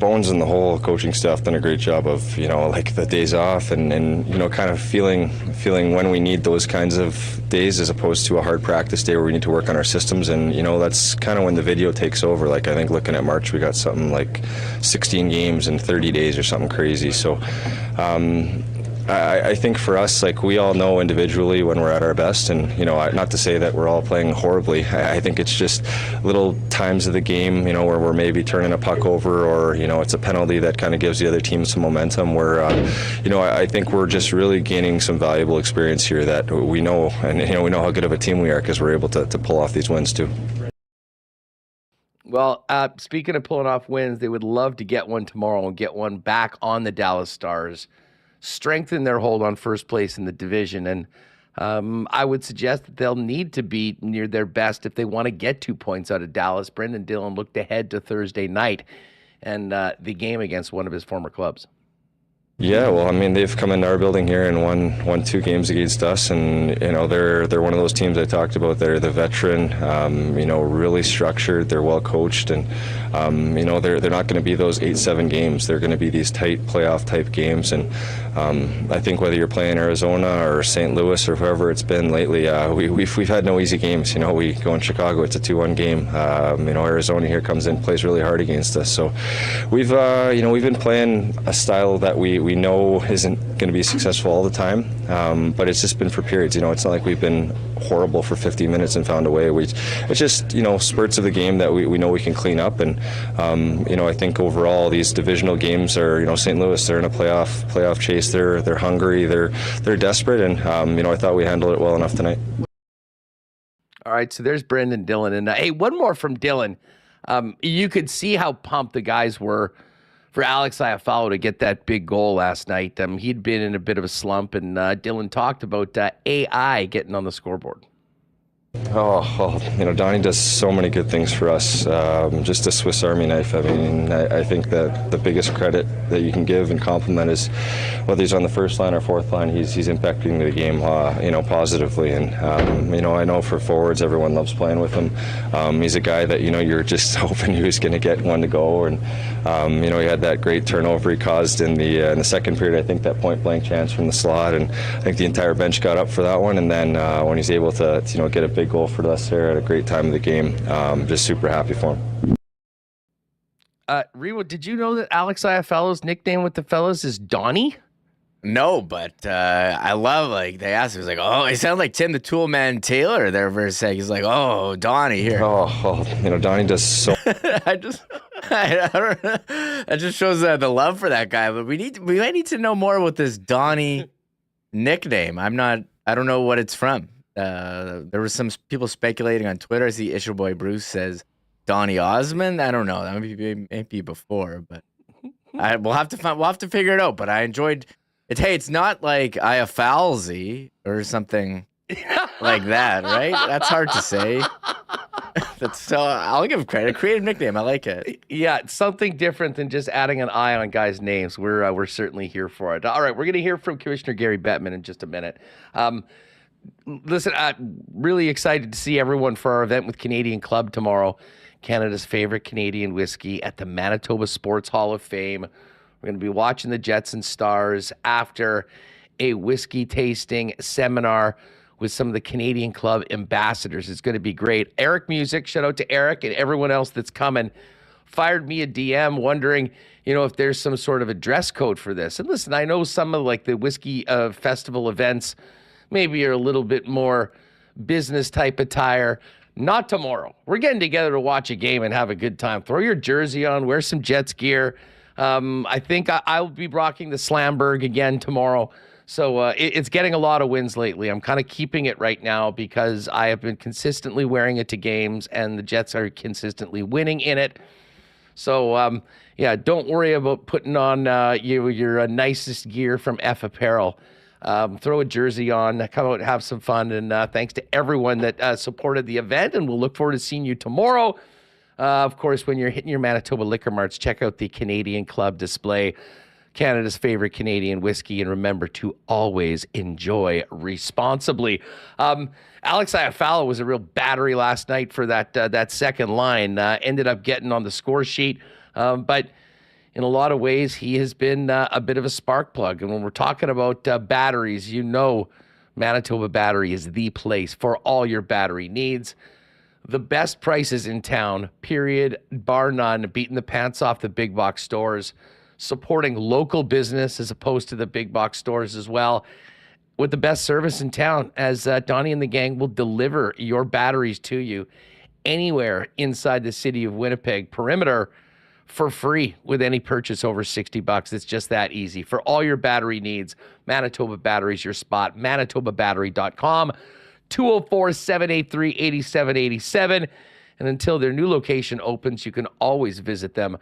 Bones and the whole coaching staff done a great job of, like the days off and kind of feeling when we need those kinds of days as opposed to a hard practice day where we need to work on our systems. And, that's kind of when the video takes over. Like, I think looking at March, we got something like 16 games in 30 days or something crazy. So, I think for us, like, we all know individually when we're at our best, and not to say that we're all playing horribly. I think it's just little times of the game, where we're maybe turning a puck over, or it's a penalty that kind of gives the other team some momentum. Where I think we're just really gaining some valuable experience here that we know, and we know how good of a team we are because we're able to pull off these wins too. Well, speaking of pulling off wins, they would love to get one tomorrow and get one back on the Dallas Stars, strengthen their hold on first place in the division. And I would suggest that they'll need to be near their best if they want to get 2 points out of Dallas. Brendan Dillon looked ahead to Thursday night and the game against one of his former clubs. Yeah, well, I mean, they've come into our building here and won 2 games against us, and they're one of those teams I talked about. They're the veteran, really structured. They're well coached, and they're not going to be those 8-7 games. They're going to be these tight playoff type games, and I think whether you're playing Arizona or St. Louis or whoever it's been lately, we've had no easy games. We go in Chicago, it's a 2-1 game. Arizona here comes in, plays really hard against us. So we've been playing a style that we know isn't going to be successful all the time, but it's just been for periods. It's not like we've been horrible for 50 minutes and found a way. It's just spurts of the game that we know we can clean up, and I think overall these divisional games are St. Louis, they're in a playoff chase. They're hungry. They're desperate, and I thought we handled it well enough tonight. All right, so there's Brendan Dillon, and hey, one more from Dillon. You could see how pumped the guys were for Alex Iafallo to get that big goal last night. He'd been in a bit of a slump, and Dillon talked about AI getting on the scoreboard. Oh, well, Donnie does so many good things for us. Just a Swiss Army knife. I mean, I think that the biggest credit that you can give and compliment is whether he's on the first line or fourth line, he's impacting the game, positively. And I know for forwards, everyone loves playing with him. He's a guy that you're just hoping he was going to get one to go. And he had that great turnover he caused in the second period. I think that point blank chance from the slot, and I think the entire bench got up for that one. And then when he's able to get a big goal for us there at a great time of the game, just super happy for him. Rewo, did you know that Alex Iafallo's nickname with the fellas is Donnie? No, but I love, they asked, he was like, oh, he sounded like Tim the Toolman Taylor there for a sec. He's like, oh, Donnie here. Donnie does so. I don't know. That just shows the love for that guy. But we might need to know more about this Donnie nickname. I don't know what it's from. There was some people speculating on Twitter. I see Issue Boy Bruce says Donnie Osmond. I don't know. That might be before, but we'll have to figure it out. But I enjoyed it. Hey, it's not like Iafalzi or something like that, right? That's hard to say. So I'll give credit. Creative nickname. I like it. Yeah, it's something different than just adding an I on guys' names. We're certainly here for it. All right, we're going to hear from Commissioner Gary Bettman in just a minute. Listen, I'm really excited to see everyone for our event with Canadian Club tomorrow, Canada's favorite Canadian whiskey at the Manitoba Sports Hall of Fame. We're going to be watching the Jets and Stars after a whiskey tasting seminar with some of the Canadian Club ambassadors. It's going to be great. Eric Music, shout out to Eric and everyone else that's coming, fired me a DM wondering, if there's some sort of a dress code for this. And listen, I know some of the whiskey festival events maybe you're a little bit more business type attire. Not tomorrow. We're getting together to watch a game and have a good time. Throw your jersey on, wear some Jets gear. I think I'll be rocking the Slamberg again tomorrow. So it's getting a lot of wins lately. I'm kind of keeping it right now because I have been consistently wearing it to games and the Jets are consistently winning in it. So, don't worry about putting on your nicest gear from F Apparel. Throw a jersey on, come out and have some fun. And thanks to everyone that supported the event. And we'll look forward to seeing you tomorrow. Of course, when you're hitting your Manitoba liquor marts, check out the Canadian Club display, Canada's favorite Canadian whiskey. And remember to always enjoy responsibly. Alex Iafallo was a real battery last night for that second line. Ended up getting on the score sheet. But in a lot of ways, he has been a bit of a spark plug. And when we're talking about batteries, Manitoba Battery is the place for all your battery needs. The best prices in town, period, bar none, beating the pants off the big box stores. supporting local business as opposed to the big box stores as well, with the best service in town, as Donnie and the gang will deliver your batteries to you anywhere inside the city of Winnipeg perimeter for free with any purchase over $60. It's just that easy. For all your battery needs, Manitoba Battery's your spot. ManitobaBattery.com, 204-783-8787. And until their new location opens, you can always visit them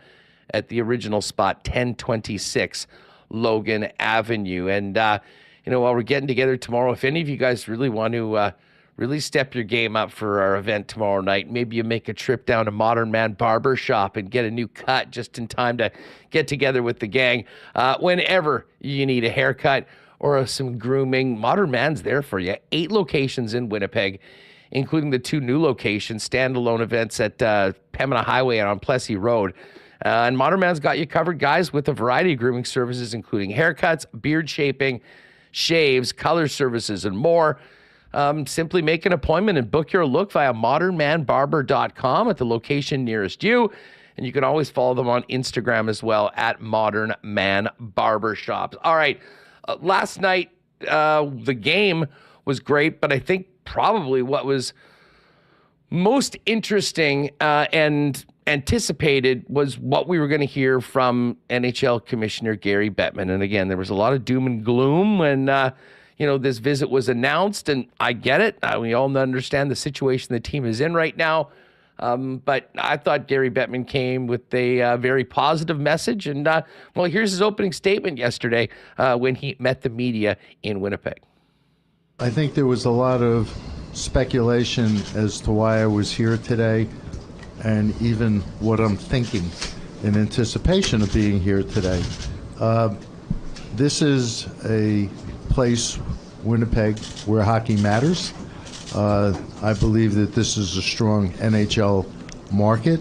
at the original spot, 1026 Logan Avenue. And, while we're getting together tomorrow, if any of you guys really want to really step your game up for our event tomorrow night, maybe you make a trip down to Modern Man Barber Shop and get a new cut just in time to get together with the gang. Whenever you need a haircut or some grooming, Modern Man's there for you. 8 locations in Winnipeg, including the 2 new locations, standalone events at Pembina Highway and on Plessy Road. And Modern Man's got you covered, guys, with a variety of grooming services, including haircuts, beard shaping, shaves, color services, and more. Simply make an appointment and book your look via modernmanbarber.com at the location nearest you. And you can always follow them on Instagram as well at Modern Man Barbershops. All right. Last night, the game was great, but I think probably what was most interesting and anticipated was what we were going to hear from NHL Commissioner Gary Bettman. And again, there was a lot of doom and gloom when, this visit was announced, and I get it. We all understand the situation the team is in right now. But I thought Gary Bettman came with a very positive message. And, here's his opening statement yesterday when he met the media in Winnipeg. I think there was a lot of speculation as to why I was here today, and even what I'm thinking in anticipation of being here today. This is a place, Winnipeg, where hockey matters. I believe that this is a strong NHL market.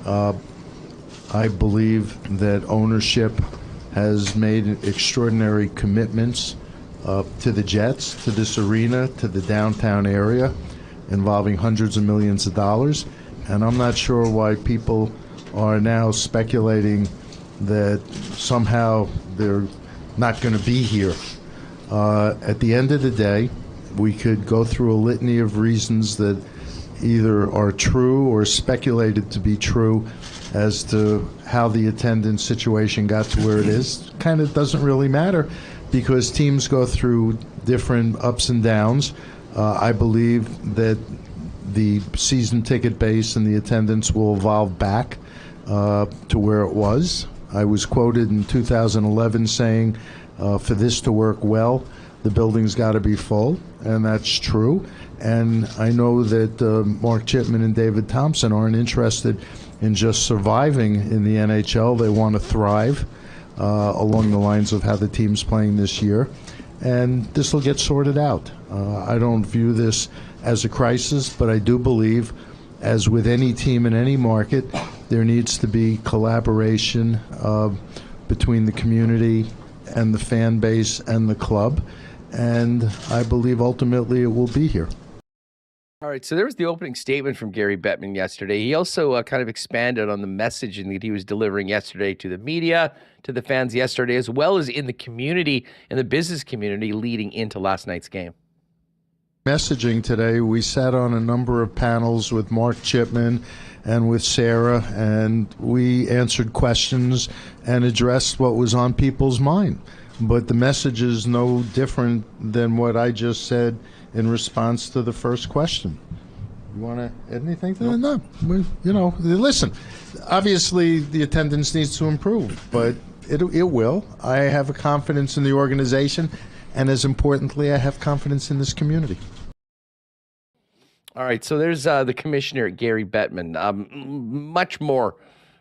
I believe that ownership has made extraordinary commitments to the Jets, to this arena, to the downtown area, involving hundreds of millions of dollars. And I'm not sure why people are now speculating that somehow they're not going to be here. At the end of the day, we could go through a litany of reasons that either are true or speculated to be true as to how the attendance situation got to where it is. Kind of doesn't really matter because teams go through different ups and downs. I believe that the season ticket base and the attendance will evolve back to where it was. I was quoted in 2011 saying, for this to work well, the building's got to be full, and that's true. And I know that Mark Chipman and David Thompson aren't interested in just surviving in the NHL. They want to thrive along the lines of how the team's playing this year. And this will get sorted out. I don't view this as a crisis, but I do believe, as with any team in any market, there needs to be collaboration between the community and the fan base and the club. And I believe ultimately it will be here. All right, so there was the opening statement from Gary Bettman yesterday. He also kind of expanded on the messaging that he was delivering yesterday to the media, to the fans yesterday, as well as in the community, in the business community leading into last night's game. Messaging today, we sat on a number of panels with Mark Chipman and with Sarah, and we answered questions and addressed what was on people's mind. But the message is no different than what I just said in response to the first question. You want to add anything to that? No. Listen, obviously the attendance needs to improve, but it will. I have a confidence in the organization, and as importantly, I have confidence in this community. All right, so there's the commissioner, Gary Bettman. Much more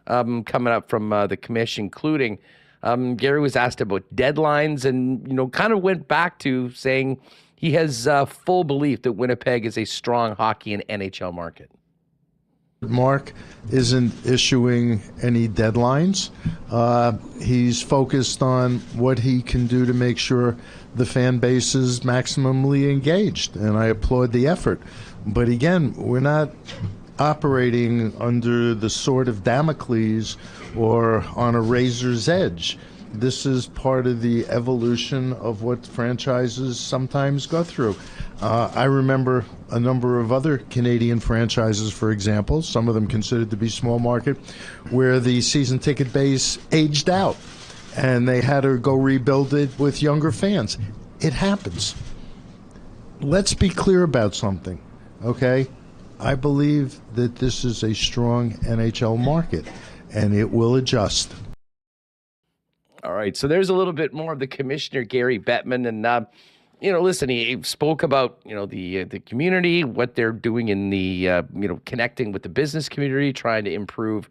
coming up from the commission, including Gary was asked about deadlines and, kind of went back to saying he has full belief that Winnipeg is a strong hockey and NHL market. Mark isn't issuing any deadlines. He's focused on what he can do to make sure the fan base is maximally engaged, and I applaud the effort. But again, we're not operating under the sword of Damocles or on a razor's edge. This is part of the evolution of what franchises sometimes go through. I remember a number of other Canadian franchises, for example, some of them considered to be small market, where the season ticket base aged out and they had to go rebuild it with younger fans. It happens. Let's be clear about something, okay? I believe that this is a strong NHL market, and it will adjust. All right, so there's a little bit more of the commissioner, Gary Bettman, and listen, he spoke about the community, what they're doing in the connecting with the business community, trying to improve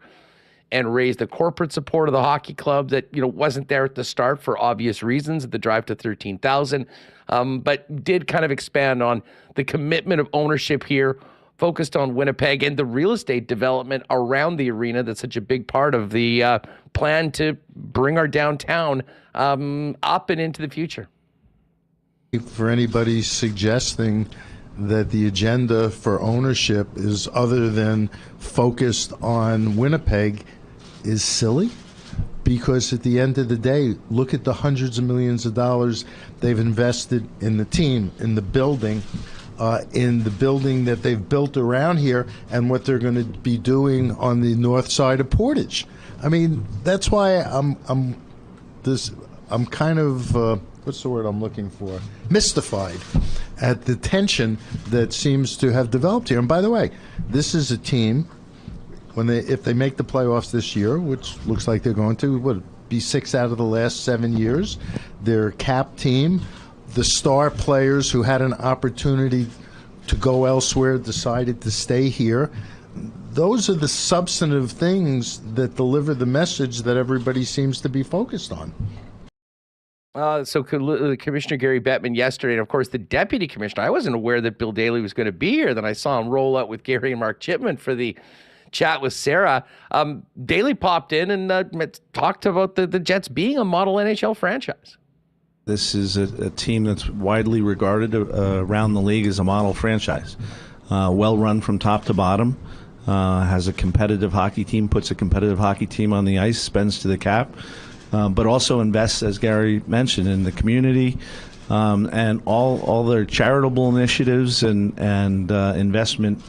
and raise the corporate support of the hockey club that wasn't there at the start for obvious reasons, the drive to 13,000, but did kind of expand on the commitment of ownership here, focused on Winnipeg and the real estate development around the arena. That's such a big part of the plan to bring our downtown up and into the future. For anybody suggesting that the agenda for ownership is other than focused on Winnipeg is silly, because at the end of the day, look at the hundreds of millions of dollars they've invested in the team, in the building that they've built around here, and what they're going to be doing on the north side of Portage. I mean, that's why I'm kind of what's the word I'm looking for? Mystified at the tension that seems to have developed here. And by the way, this is a team, if they make the playoffs this year, which looks like they're going to, would be 6 out of the last 7 years. Their cap team, the star players who had an opportunity to go elsewhere decided to stay here. Those are the substantive things that deliver the message that everybody seems to be focused on. So Commissioner Gary Bettman yesterday, and of course the Deputy Commissioner, I wasn't aware that Bill Daly was going to be here. Then I saw him roll out with Gary and Mark Chipman for the chat with Sarah. Daly popped in and talked about the Jets being a model NHL franchise. This is a team that's widely regarded around the league as a model franchise. Well run from top to bottom, has a competitive hockey team, puts a competitive hockey team on the ice, spends to the cap, but also invests, as Gary mentioned, in the community and all their charitable initiatives and investment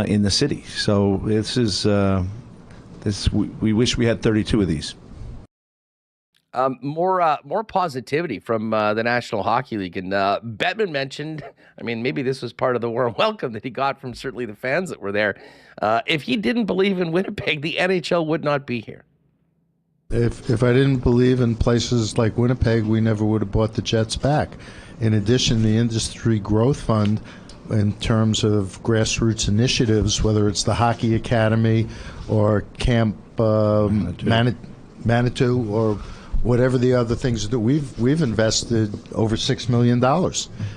in the city. So this is we wish we had 32 of these. More positivity from the National Hockey League. And Bettman mentioned, I mean, maybe this was part of the warm welcome that he got from certainly the fans that were there. If he didn't believe in Winnipeg, the NHL would not be here. If I didn't believe in places like Winnipeg, we never would have bought the Jets back. In addition, the Industry Growth Fund, in terms of grassroots initiatives, whether it's the Hockey Academy or Camp Manitou or whatever the other things that we've invested over $6 million.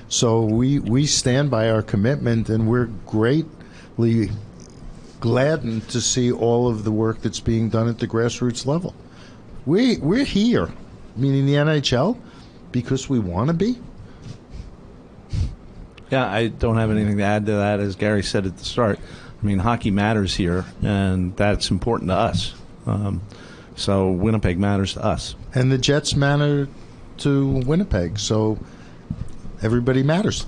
So we stand by our commitment, and we're greatly gladdened to see all of the work that's being done at the grassroots level. We're here, meaning the NHL, because we want to be. Yeah, I don't have anything to add to that. As Gary said at the start, I mean, hockey matters here, and that's important to us. So Winnipeg matters to us. And the Jets matter to Winnipeg, so everybody matters.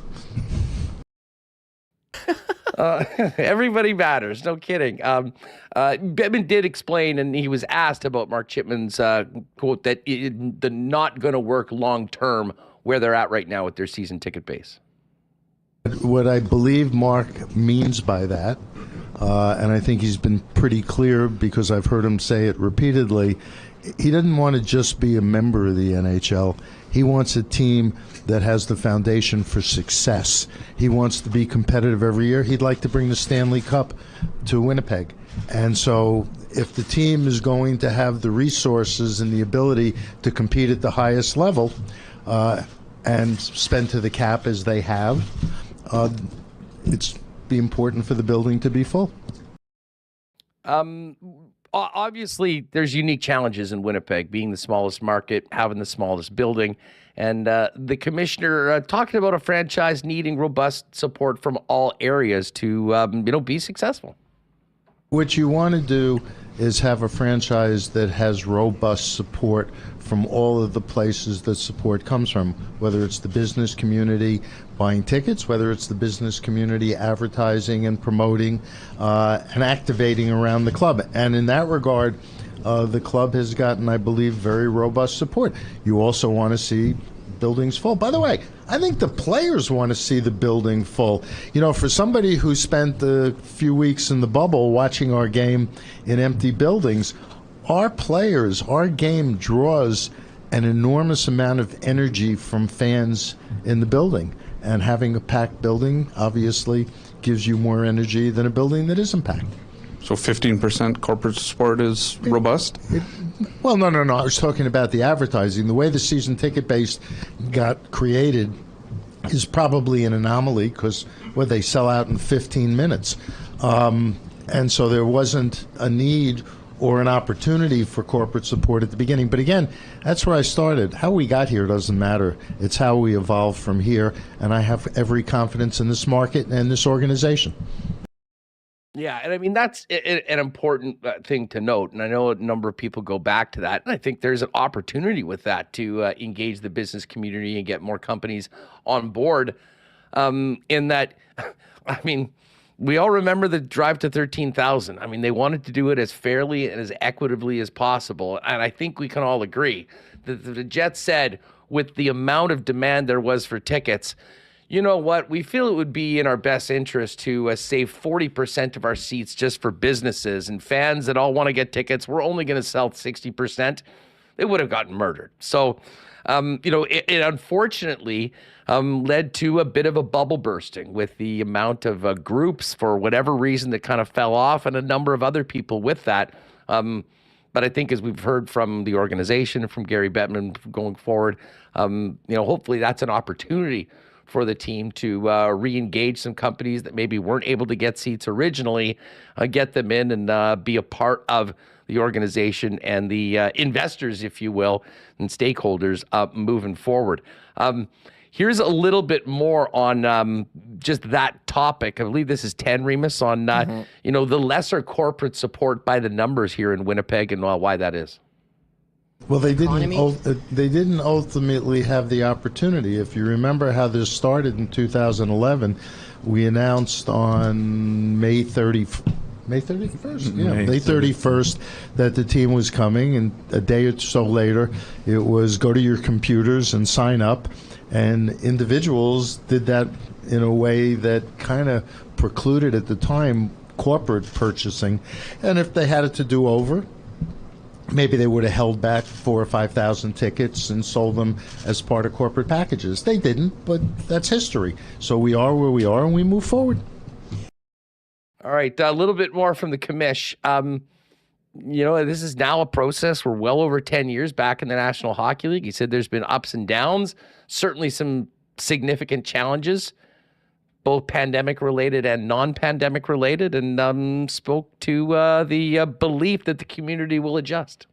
Everybody matters, no kidding. Bettman did explain, and he was asked about Mark Chipman's quote, that the not going to work long term where they're at right now with their season ticket base. What I believe Mark means by that, and I think he's been pretty clear because I've heard him say it repeatedly, he doesn't want to just be a member of the NHL. He wants a team that has the foundation for success. He wants to be competitive every year. He'd like to bring the Stanley Cup to Winnipeg. And so if the team is going to have the resources and the ability to compete at the highest level and spend to the cap as they have, it's be important for the building to be full. Obviously, there's unique challenges in Winnipeg, being the smallest market, having the smallest building, and the commissioner talking about a franchise needing robust support from all areas to be successful. What you want to do is have a franchise that has robust support from all of the places that support comes from, whether it's the business community buying tickets, whether it's the business community advertising and promoting and activating around the club. And in that regard, the club has gotten, I believe, very robust support. You also want to see buildings full. By the way, I think the players want to see the building full. You know, for somebody who spent a few weeks in the bubble watching our game in empty buildings, our players, our game draws an enormous amount of energy from fans in the building. And having a packed building obviously gives you more energy than a building that isn't packed. So 15% corporate support is robust? Well, no. I was talking about the advertising. The way the season ticket base got created is probably an anomaly because they sell out in 15 minutes. And so there wasn't a need or an opportunity for corporate support at the beginning. But again, that's where I started. How we got here doesn't matter. It's how we evolve from here. And I have every confidence in this market and this organization. Yeah, and I mean, that's an important thing to note, and I know a number of people go back to that, and I think there's an opportunity with that to engage the business community and get more companies on board in that, I mean, we all remember the drive to 13,000. I mean, they wanted to do it as fairly and as equitably as possible, and I think we can all agree that the Jets said with the amount of demand there was for tickets, you know what? We feel it would be in our best interest to save 40% of our seats just for businesses and fans that all want to get tickets. We're only going to sell 60%. They would have gotten murdered. So, it unfortunately led to a bit of a bubble bursting with the amount of groups, for whatever reason, that kind of fell off, and a number of other people with that. But I think, as we've heard from the organization and from Gary Bettman going forward, hopefully that's an opportunity for the team to re-engage some companies that maybe weren't able to get seats originally, get them in and be a part of the organization and the investors, if you will, and stakeholders moving forward. Here's a little bit more on just that topic. I believe this is 10, Remis, on the lesser corporate support by the numbers here in Winnipeg and why that is. Well, they didn't ultimately have the opportunity. If you remember how this started in 2011, we announced on May 31st that the team was coming, and a day or so later, it was go to your computers and sign up. And individuals did that in a way that kind of precluded at the time corporate purchasing. And if they had it to do over, maybe they would have held back 4,000 or 5,000 tickets and sold them as part of corporate packages. They didn't, but that's history. So we are where we are, and we move forward. All right, a little bit more from the commish. This is now a process. We're well over 10 years back in the National Hockey League. He said there's been ups and downs, certainly some significant challenges, both pandemic-related and non-pandemic related, and spoke to the belief that the community will adjust.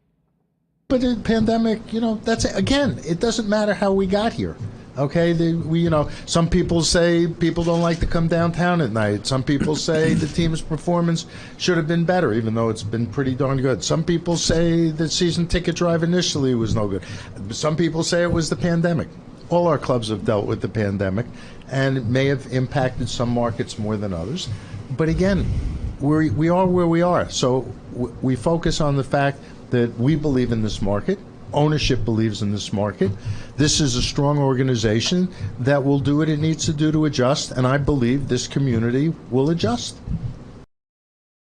But the pandemic, that's again, it doesn't matter how we got here. Okay, some people say people don't like to come downtown at night. Some people say the team's performance should have been better, even though it's been pretty darn good. Some people say the season ticket drive initially was no good. Some people say it was the pandemic. All our clubs have dealt with the pandemic, and it may have impacted some markets more than others. But again, we are where we are. So we focus on the fact that we believe in this market. Ownership believes in this market. This is a strong organization that will do what it needs to do to adjust, and I believe this community will adjust.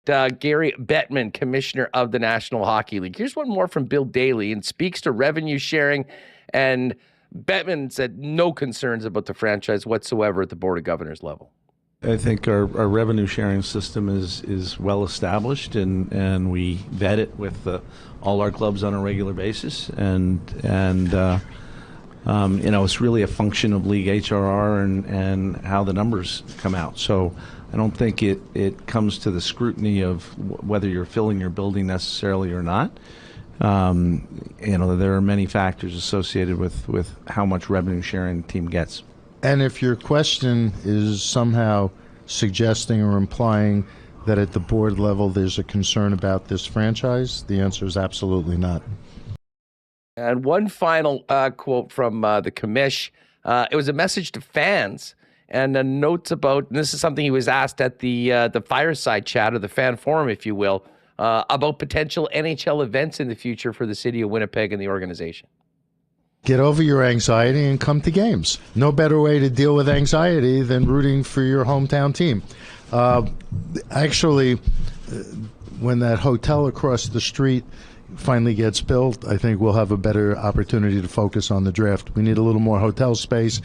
Gary Bettman, Commissioner of the National Hockey League. Here's one more from Bill Daly, and speaks to revenue sharing. And Bettman said no concerns about the franchise whatsoever at the Board of Governors level. I think our revenue sharing system is well established, and we vet it with all our clubs on a regular basis, and it's really a function of league HRR and how the numbers come out. So I don't think it comes to the scrutiny of whether you're filling your building necessarily or not. There are many factors associated with how much revenue sharing the team gets. And if your question is somehow suggesting or implying that at the board level there's a concern about this franchise? The answer is absolutely not. And one final quote from the commish. It was a message to fans and notes about, and this is something he was asked at the fireside chat, or the fan forum, if you will, about potential NHL events in the future for the city of Winnipeg and the organization. Get over your anxiety and come to games. No better way to deal with anxiety than rooting for your hometown team. Actually, when that hotel across the street finally gets built, I think we'll have a better opportunity to focus on the draft. We need a little more hotel space.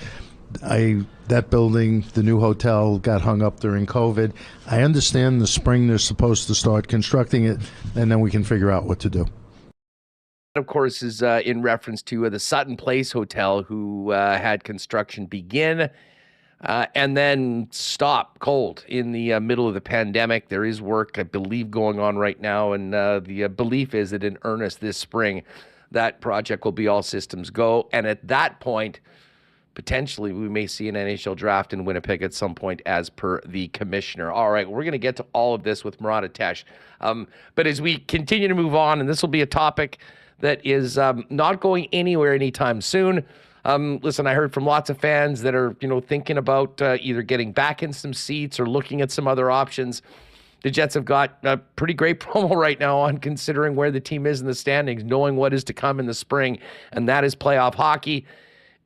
That building, the new hotel, got hung up during COVID. I understand the spring they're supposed to start constructing it, and then we can figure out what to do. Of course, is in reference to the Sutton Place Hotel, who had construction begin and then stop cold in the middle of the pandemic. There is work, I believe, going on right now, and the belief is that in earnest this spring, that project will be all systems go. And at that point, potentially, we may see an NHL draft in Winnipeg at some point, as per the commissioner. All right, we're going to get to all of this with Murat. But as we continue to move on, and this will be a topic that is not going anywhere anytime soon. Listen, I heard from lots of fans that are, thinking about either getting back in some seats or looking at some other options. The Jets have got a pretty great promo right now on considering where the team is in the standings, knowing what is to come in the spring, and that is playoff hockey.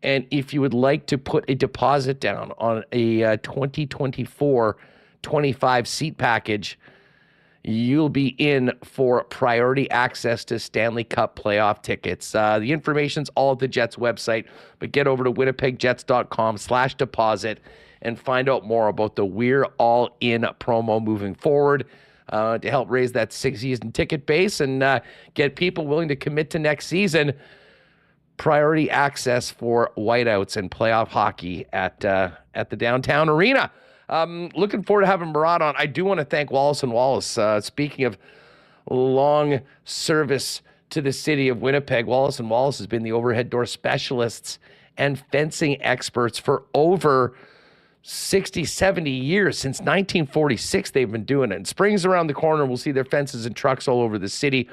And if you would like to put a deposit down on a 2024 25 seat package, you'll be in for priority access to Stanley Cup playoff tickets. The information's all at the Jets website, but get over to winnipegjets.com/deposit and find out more about the We're All In promo moving forward to help raise that season ticket base and get people willing to commit to next season. Priority access for whiteouts and playoff hockey at the downtown arena. Looking forward to having Murat on. I do want to thank Wallace & Wallace. Speaking of long service to the city of Winnipeg, Wallace & Wallace has been the overhead door specialists and fencing experts for over 60, 70 years. Since 1946, they've been doing it. And spring's around the corner. We'll see their fences and trucks all over the city.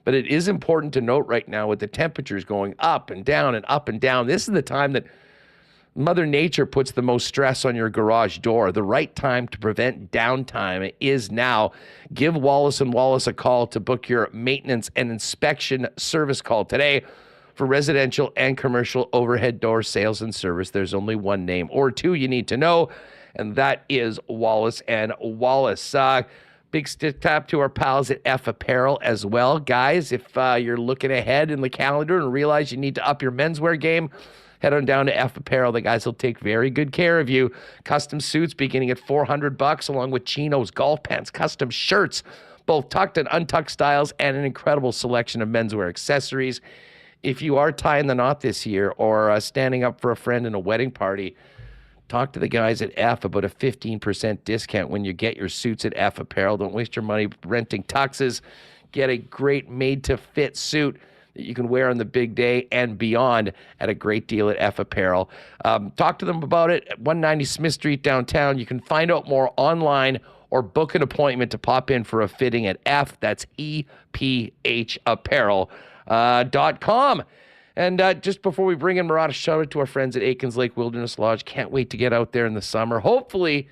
But it is important to note right now, with the temperatures going up and down and up and down, this is the time that Mother Nature puts the most stress on your garage door. The right time to prevent downtime is now. Give Wallace & Wallace a call to book your maintenance and inspection service call today. For residential and commercial overhead door sales and service, there's only one name or two you need to know, and that is Wallace & Wallace. Big stick tap to our pals at F Apparel as well. Guys, if you're looking ahead in the calendar and realize you need to up your menswear game, head on down to F Apparel. The guys will take very good care of you. Custom suits beginning at $400, along with chinos, golf pants, custom shirts, both tucked and untucked styles, and an incredible selection of menswear accessories. If you are tying the knot this year or standing up for a friend in a wedding party, talk to the guys at F about a 15% discount when you get your suits at F Apparel. Don't waste your money renting tuxes. Get a great made-to-fit suit that you can wear on the big day and beyond at a great deal at F Apparel. Talk to them about it at 190 Smith Street downtown. You can find out more online or book an appointment to pop in for a fitting at F. That's EPHapparel.com. And just before we bring in Murat, a shout out to our friends at Aikens Lake Wilderness Lodge. Can't wait to get out there in the summer. Hopefully,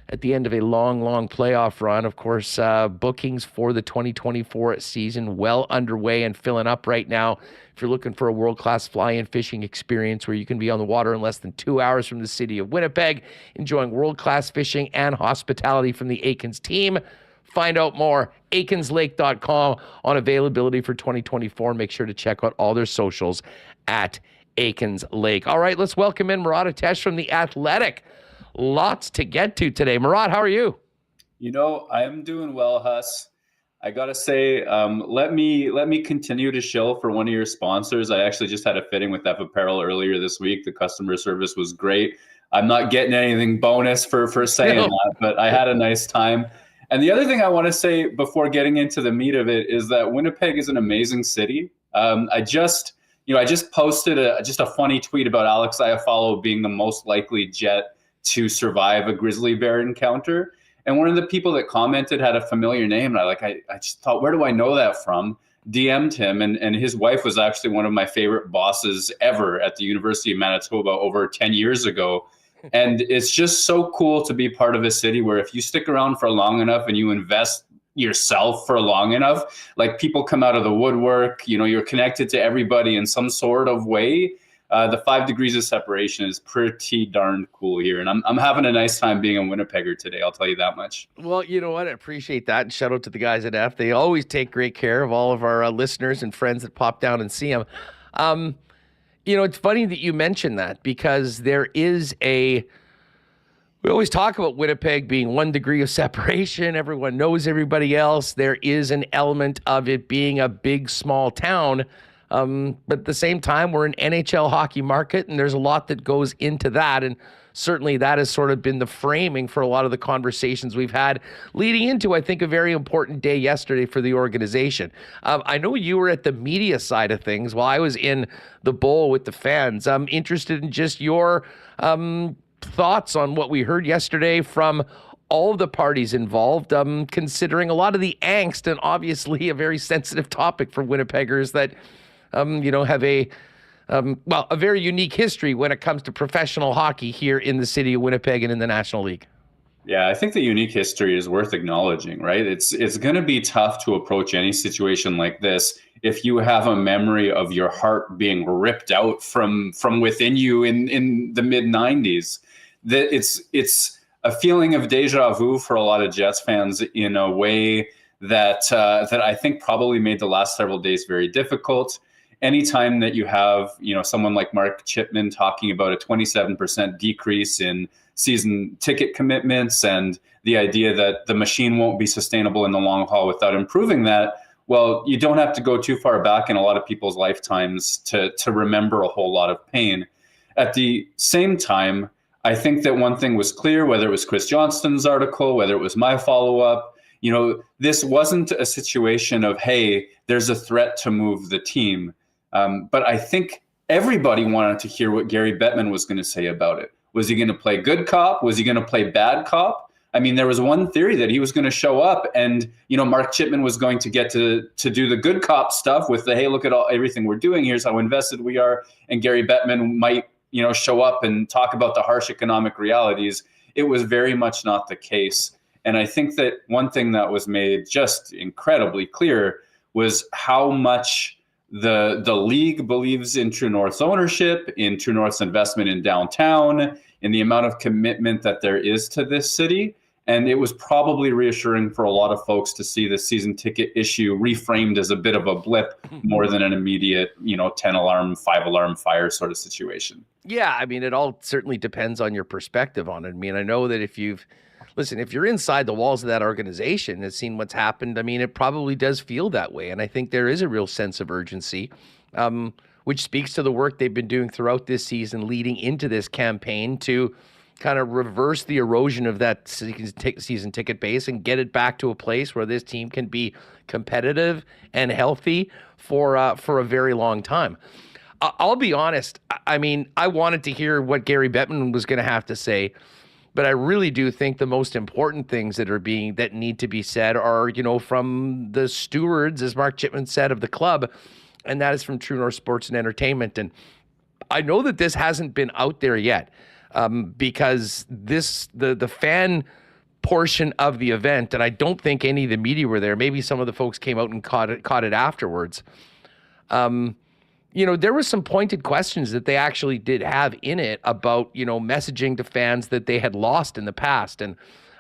at the end of a long, long playoff run. Of course, bookings for the 2024 season well underway and filling up right now. If you're looking for a world-class fly-in fishing experience where you can be on the water in less than 2 hours from the city of Winnipeg, enjoying world-class fishing and hospitality from the Aikens team, find out more, aikenslake.com, on availability for 2024. Make sure to check out all their socials at Aikens Lake. All right, let's welcome in Murat from The Athletic. Lots to get to today. Murat, how are you? I'm doing well, Huss. I gotta say, let me continue to shill for one of your sponsors. I actually just had a fitting with F Apparel earlier this week. The customer service was great. I'm not getting anything bonus for saying that, but I had a nice time. And the other thing I want to say before getting into the meat of it is that Winnipeg is an amazing city. I just posted a funny tweet about Alex Iafallo being the most likely Jet to survive a grizzly bear encounter. And one of the people that commented had a familiar name. And I just thought, where do I know that from? DM'd him, and his wife was actually one of my favorite bosses ever at the University of Manitoba over 10 years ago. And it's just so cool to be part of a city where if you stick around for long enough and you invest yourself for long enough, like people come out of the woodwork, you're connected to everybody in some sort of way. The 5 degrees of separation is pretty darn cool here. And I'm having a nice time being a Winnipegger today. I'll tell you that much. Well, you know what? I appreciate that. And shout out to the guys at F. They always take great care of all of our listeners and friends that pop down and see them. It's funny that you mentioned that because there is we always talk about Winnipeg being 1 degree of separation. Everyone knows everybody else. There is an element of it being a big, small town. But at the same time, we're an NHL hockey market, and there's a lot that goes into that. And certainly that has sort of been the framing for a lot of the conversations we've had leading into, I think, a very important day yesterday for the organization. I know you were at the media side of things while I was in the bowl with the fans. I'm interested in just your thoughts on what we heard yesterday from all of the parties involved, considering a lot of the angst and obviously a very sensitive topic for Winnipeggers that have a very unique history when it comes to professional hockey here in the city of Winnipeg and in the National League. Yeah, I think the unique history is worth acknowledging, right? It's going to be tough to approach any situation like this if you have a memory of your heart being ripped out from within you in the mid-90s. That it's a feeling of deja vu for a lot of Jets fans in a way that I think probably made the last several days very difficult. Anytime that you have, someone like Mark Chipman talking about a 27% decrease in season ticket commitments and the idea that the machine won't be sustainable in the long haul without improving that, well, you don't have to go too far back in a lot of people's lifetimes to remember a whole lot of pain. At the same time, I think that one thing was clear, whether it was Chris Johnston's article, whether it was my follow-up, this wasn't a situation of, hey, there's a threat to move the team. But I think everybody wanted to hear what Gary Bettman was going to say about it. Was he going to play good cop? Was he going to play bad cop? I mean, there was one theory that he was going to show up and, Mark Chipman was going to get to do the good cop stuff with the, hey, look at everything we're doing. Here's how invested we are. And Gary Bettman might, show up and talk about the harsh economic realities. It was very much not the case. And I think that one thing that was made just incredibly clear was how much the league believes in True North's ownership, in True North's investment in downtown, in the amount of commitment that there is to this city. And it was probably reassuring for a lot of folks to see the season ticket issue reframed as a bit of a blip more than an immediate, 10-alarm, 5-alarm fire sort of situation. Yeah, I mean, it all certainly depends on your perspective on it. I mean, I know that if you're inside the walls of that organization and seen what's happened, I mean, it probably does feel that way. And I think there is a real sense of urgency, which speaks to the work they've been doing throughout this season leading into this campaign to kind of reverse the erosion of that season ticket base and get it back to a place where this team can be competitive and healthy for a very long time. I'll be honest. I mean, I wanted to hear what Gary Bettman was going to have to say, but I really do think the most important things that need to be said are, from the stewards, as Mark Chipman said, of the club, and that is from True North Sports and Entertainment. And I know that this hasn't been out there yet because the fan portion of the event, and I don't think any of the media were there. Maybe some of the folks came out and caught it afterwards. There were some pointed questions that they actually did have in it about, messaging to fans that they had lost in the past. And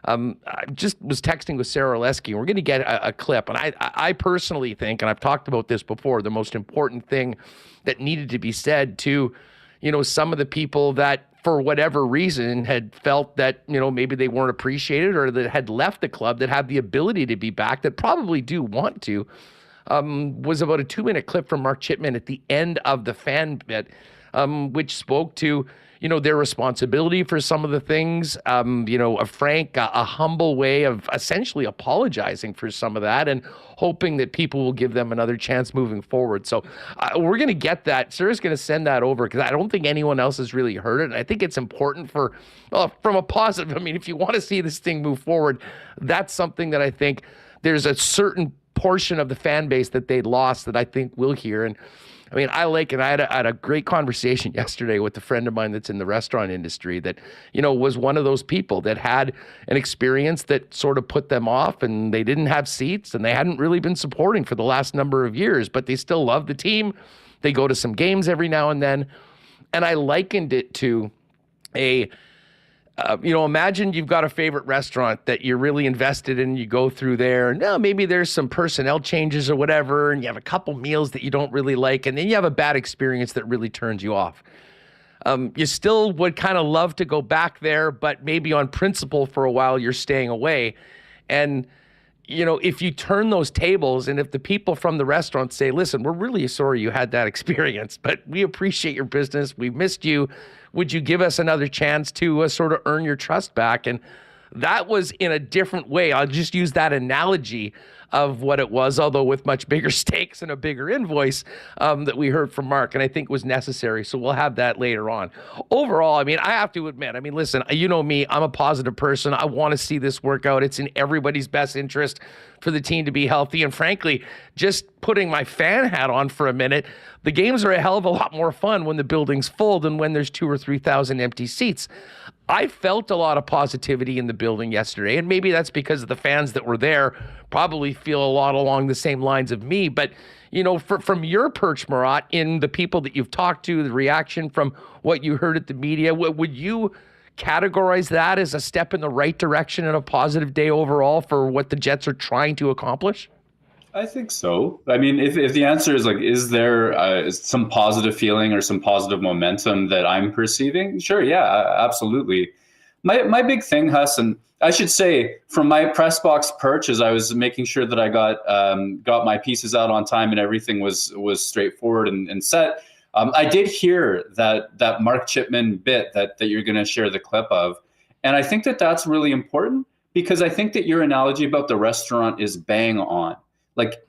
I just was texting with Sarah Oleski, and we're going to get a clip. And I personally think, and I've talked about this before, the most important thing that needed to be said to, some of the people that, for whatever reason, had felt that, maybe they weren't appreciated or that had left the club, that have the ability to be back, that probably do want to, was about a 2-minute clip from Mark Chipman at the end of the fan bit, which spoke to, their responsibility for some of the things, a frank, a humble way of essentially apologizing for some of that and hoping that people will give them another chance moving forward. So we're going to get that. Sarah's going to send that over because I don't think anyone else has really heard it. And I think it's important from a positive. I mean, if you want to see this thing move forward, that's something that I think there's a certain portion of the fan base that they lost that I think we'll hear. And I mean, I had a great conversation yesterday with a friend of mine that's in the restaurant industry that, was one of those people that had an experience that sort of put them off, and they didn't have seats and they hadn't really been supporting for the last number of years, but they still love the team. They go to some games every now and then. And I likened it to imagine you've got a favorite restaurant that you're really invested in. You go through there, and maybe there's some personnel changes or whatever, and you have a couple meals that you don't really like, and then you have a bad experience that really turns you off. You still would kind of love to go back there, but maybe on principle for a while you're staying away. And if you turn those tables and if the people from the restaurant say, listen, we're really sorry you had that experience, but we appreciate your business. We missed you. Would you give us another chance to sort of earn your trust back? And that was in a different way. I'll just use that analogy of what it was, although with much bigger stakes and a bigger invoice that we heard from Mark, and I think was necessary. So we'll have that later on. Overall, I mean, I have to admit, listen, you know me, I'm a positive person. I want to see this work out. It's in everybody's best interest for the team to be healthy. And frankly, just putting my fan hat on for a minute, the games are a hell of a lot more fun when the building's full than when there's 2,000 or 3,000 empty seats. I felt a lot of positivity in the building yesterday, and maybe that's because of the fans that were there probably feel a lot along the same lines of me. But, from your perch, Murat, in the people that you've talked to, the reaction from what you heard at the media, would you categorize that as a step in the right direction and a positive day overall for what the Jets are trying to accomplish? I think so. I mean, if the answer is is there some positive feeling or some positive momentum that I'm perceiving? Sure, yeah, absolutely. My big thing, Huss, and I should say from my press box perch, as I was making sure that I got my pieces out on time and everything was straightforward and set. I did hear that Mark Chipman bit that you're going to share the clip of, and I think that that's really important because I think that your analogy about the restaurant is bang on.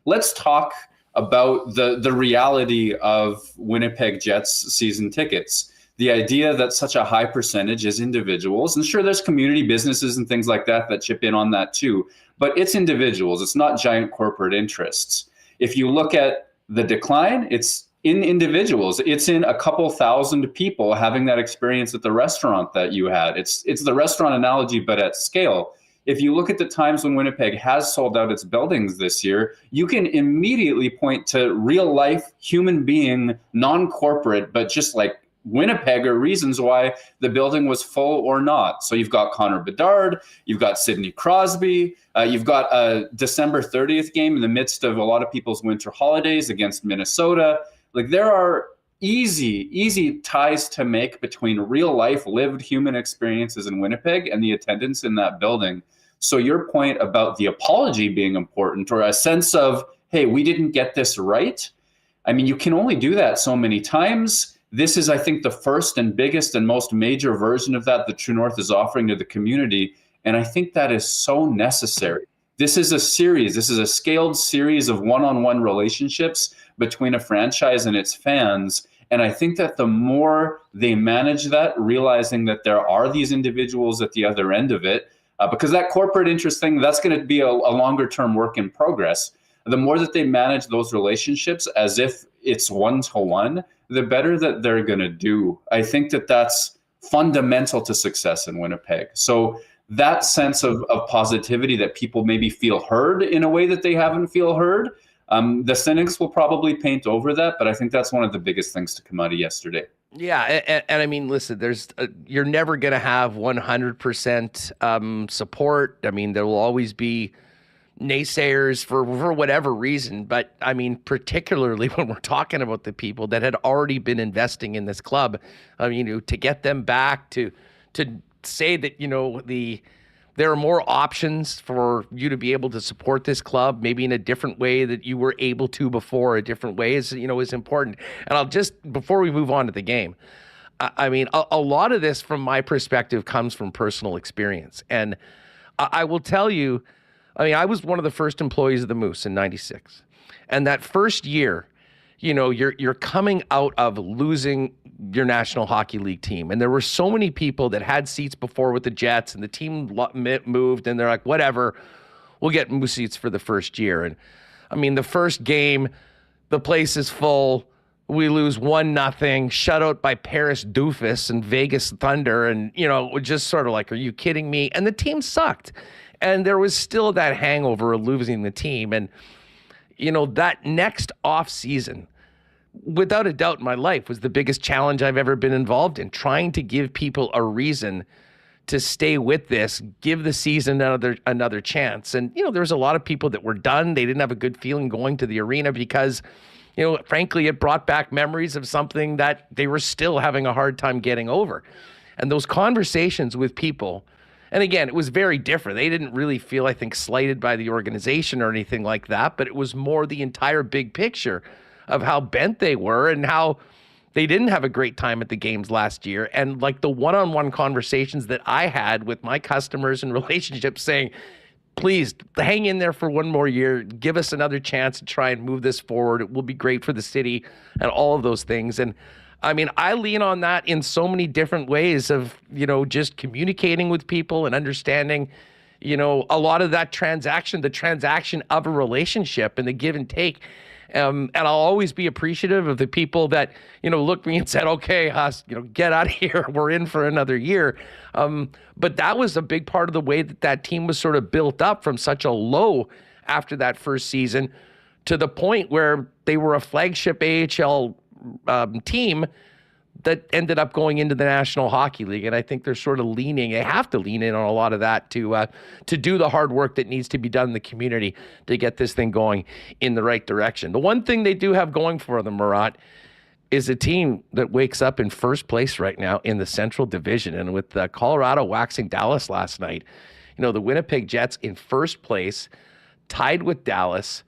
Let's talk about the reality of Winnipeg Jets season tickets. The idea that such a high percentage is individuals, and sure, there's community businesses and things like that chip in on that too, but it's individuals. It's not giant corporate interests. If you look at the decline, it's in individuals. It's in a couple thousand people having that experience at the restaurant that you had. It's the restaurant analogy, but at scale. If you look at the times when Winnipeg has sold out its buildings this year, you can immediately point to real life, human being, non-corporate, but just like Winnipeg are reasons why the building was full or not. So you've got Connor Bedard, you've got Sidney Crosby, you've got a December 30th game in the midst of a lot of people's winter holidays against Minnesota. There are easy ties to make between real life lived human experiences in Winnipeg and the attendance in that building. So your point about the apology being important, or a sense of, hey, we didn't get this right. You can only do that so many times. This is, I think, the first and biggest and most major version of that True North is offering to the community. And I think that is so necessary. This is a series. This is a scaled series of one-on-one relationships between a franchise and its fans. And I think that the more they manage that, realizing that there are these individuals at the other end of it, because that corporate interest thing, that's going to be a longer-term work in progress. The more that they manage those relationships as if it's one-to-one, the better that they're going to do. I think that that's fundamental to success in Winnipeg. So that sense of positivity that people maybe feel heard in a way that they haven't feel heard, the cynics will probably paint over that, but I think that's one of the biggest things to come out of yesterday. Yeah, and listen, you're never going to have 100% support. There will always be naysayers for whatever reason, but particularly when we're talking about the people that had already been investing in this club, to get them back to say that, there are more options for you to be able to support this club, maybe in a different way that you were able to before. A different way is important. And I'll just, before we move on to the game, I mean, a lot of this from my perspective comes from personal experience. And I will tell you, I mean, I was one of the first employees of the Moose in '96. And that first year, you're coming out of losing your National Hockey League team. And there were so many people that had seats before with the Jets, and the team moved, and they're like, whatever, we'll get Moose seats for the first year. And I mean, the first game, the place is full. We lose 1-0, shutout by Paris Doofus and Vegas Thunder. And, we're just sort of like, are you kidding me? And the team sucked. And there was still that hangover of losing the team. And, that next off season, without a doubt in my life, was the biggest challenge I've ever been involved in, trying to give people a reason to stay with this, give the season another chance. And, there was a lot of people that were done. They didn't have a good feeling going to the arena because, frankly, it brought back memories of something that they were still having a hard time getting over. And those conversations with people, and again, it was very different. They didn't really feel, I think, slighted by the organization or anything like that, but it was more the entire big picture of how bent they were and how they didn't have a great time at the games last year. And like the one-on-one conversations that I had with my customers and relationships saying, please hang in there for one more year, give us another chance to try and move this forward. It will be great for the city and all of those things. And I mean, I lean on that in so many different ways of, just communicating with people and understanding, a lot of that transaction, the transaction of a relationship and the give and take. And I'll always be appreciative of the people that, looked at me and said, okay, Huss, get out of here. We're in for another year. But that was a big part of the way that team was sort of built up from such a low after that first season to the point where they were a flagship AHL team that ended up going into the National Hockey League. And I think they're sort of they have to lean in on a lot of that to do the hard work that needs to be done in the community to get this thing going in the right direction. The one thing they do have going for them, Murat, is a team that wakes up in first place right now in the Central Division. And with Colorado waxing Dallas last night, the Winnipeg Jets in first place, tied with Dallas,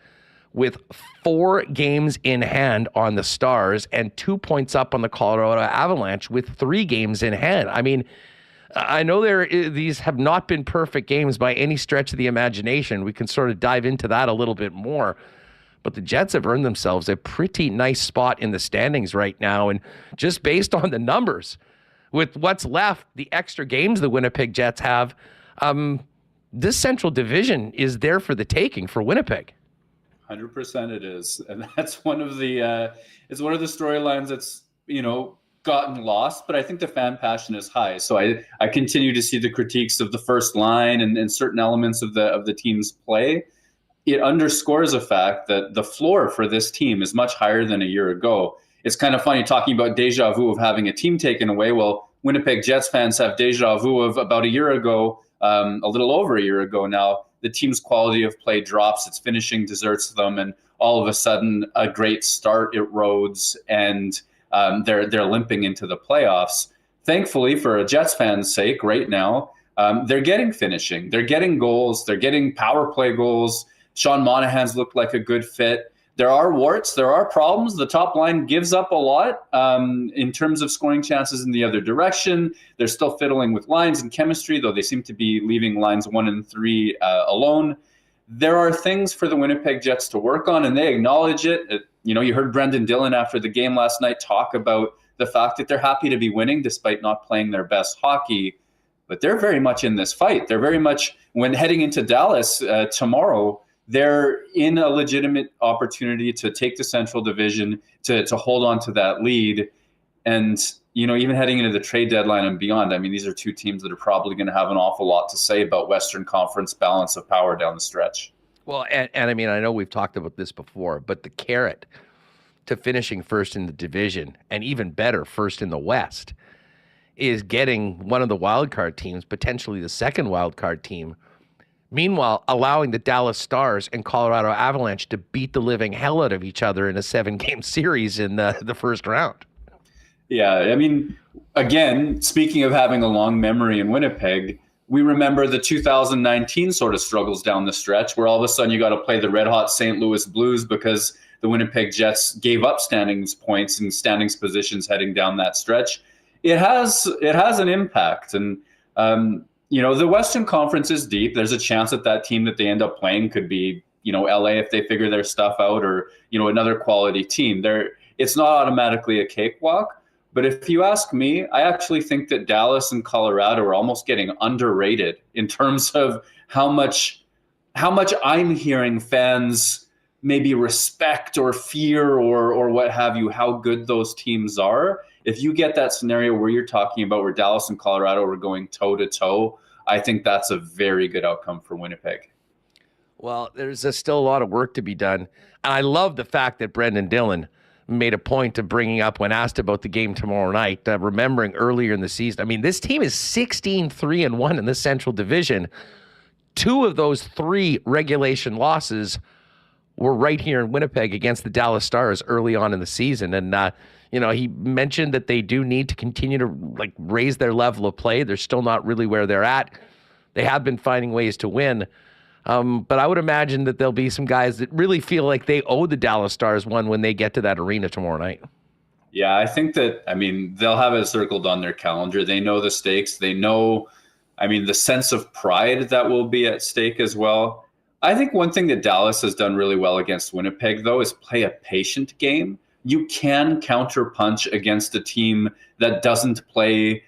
with 4 games in hand on the Stars and 2 points up on the Colorado Avalanche with 3 games in hand. I mean, I know these have not been perfect games by any stretch of the imagination. We can sort of dive into that a little bit more. But the Jets have earned themselves a pretty nice spot in the standings right now. And just based on the numbers, with what's left, the extra games the Winnipeg Jets have, this Central Division is there for the taking for Winnipeg. 100% it is. And that's one of the storylines that's, gotten lost, but I think the fan passion is high. So I continue to see the critiques of the first line and certain elements of the team's play. It underscores the fact that the floor for this team is much higher than a year ago. It's kind of funny talking about deja vu of having a team taken away. Well, Winnipeg Jets fans have deja vu of about a year ago, a little over a year ago now. The team's quality of play drops, its finishing deserts them, and all of a sudden a great start erodes, and they're limping into the playoffs. Thankfully, for a Jets fan's sake, right now, they're getting finishing. They're getting goals. They're getting power play goals. Sean Monahan's looked like a good fit. There are warts. There are problems. The top line gives up a lot in terms of scoring chances in the other direction. They're still fiddling with lines and chemistry, though they seem to be leaving lines 1 and 3 alone. There are things for the Winnipeg Jets to work on, and they acknowledge it. You heard Brendan Dillon after the game last night talk about the fact that they're happy to be winning despite not playing their best hockey. But they're very much in this fight. They're very much, when heading into Dallas tomorrow, they're in a legitimate opportunity to take the Central Division, to hold on to that lead. And, even heading into the trade deadline and beyond, I mean, these are two teams that are probably going to have an awful lot to say about Western Conference balance of power down the stretch. Well, and I mean, I know we've talked about this before, but the carrot to finishing first in the division, and even better, first in the West, is getting one of the wildcard teams, potentially the second wildcard team, meanwhile allowing the Dallas Stars and Colorado Avalanche to beat the living hell out of each other in a 7-game series in the first round. Yeah, I mean, again, speaking of having a long memory in Winnipeg, we remember the 2019 sort of struggles down the stretch where all of a sudden you got to play the red hot St. Louis Blues because the Winnipeg Jets gave up standings points and standings positions heading down that stretch. It has an impact. And, the Western Conference is deep. There's a chance that team that they end up playing could be, LA if they figure their stuff out, or, another quality team. It's not automatically a cakewalk. But if you ask me, I actually think that Dallas and Colorado are almost getting underrated in terms of how much I'm hearing fans maybe respect or fear or what have you, how good those teams are. If you get that scenario where you're talking about where Dallas and Colorado are going toe to toe, I think that's a very good outcome for Winnipeg. Well, there's still a lot of work to be done. And I love the fact that Brendan Dillon made a point of bringing up when asked about the game tomorrow night, remembering earlier in the season. I mean, this team is 16-3-1 in the Central Division. 2 of those 3 regulation losses were right here in Winnipeg against the Dallas Stars early on in the season. And, he mentioned that they do need to continue to raise their level of play. They're still not really where they're at. They have been finding ways to win. But I would imagine that there'll be some guys that really feel like they owe the Dallas Stars one when they get to that arena tomorrow night. Yeah, I think that, they'll have it circled on their calendar. They know the stakes. They know, the sense of pride that will be at stake as well. I think one thing that Dallas has done really well against Winnipeg, though, is play a patient game. You can counterpunch against a team that doesn't play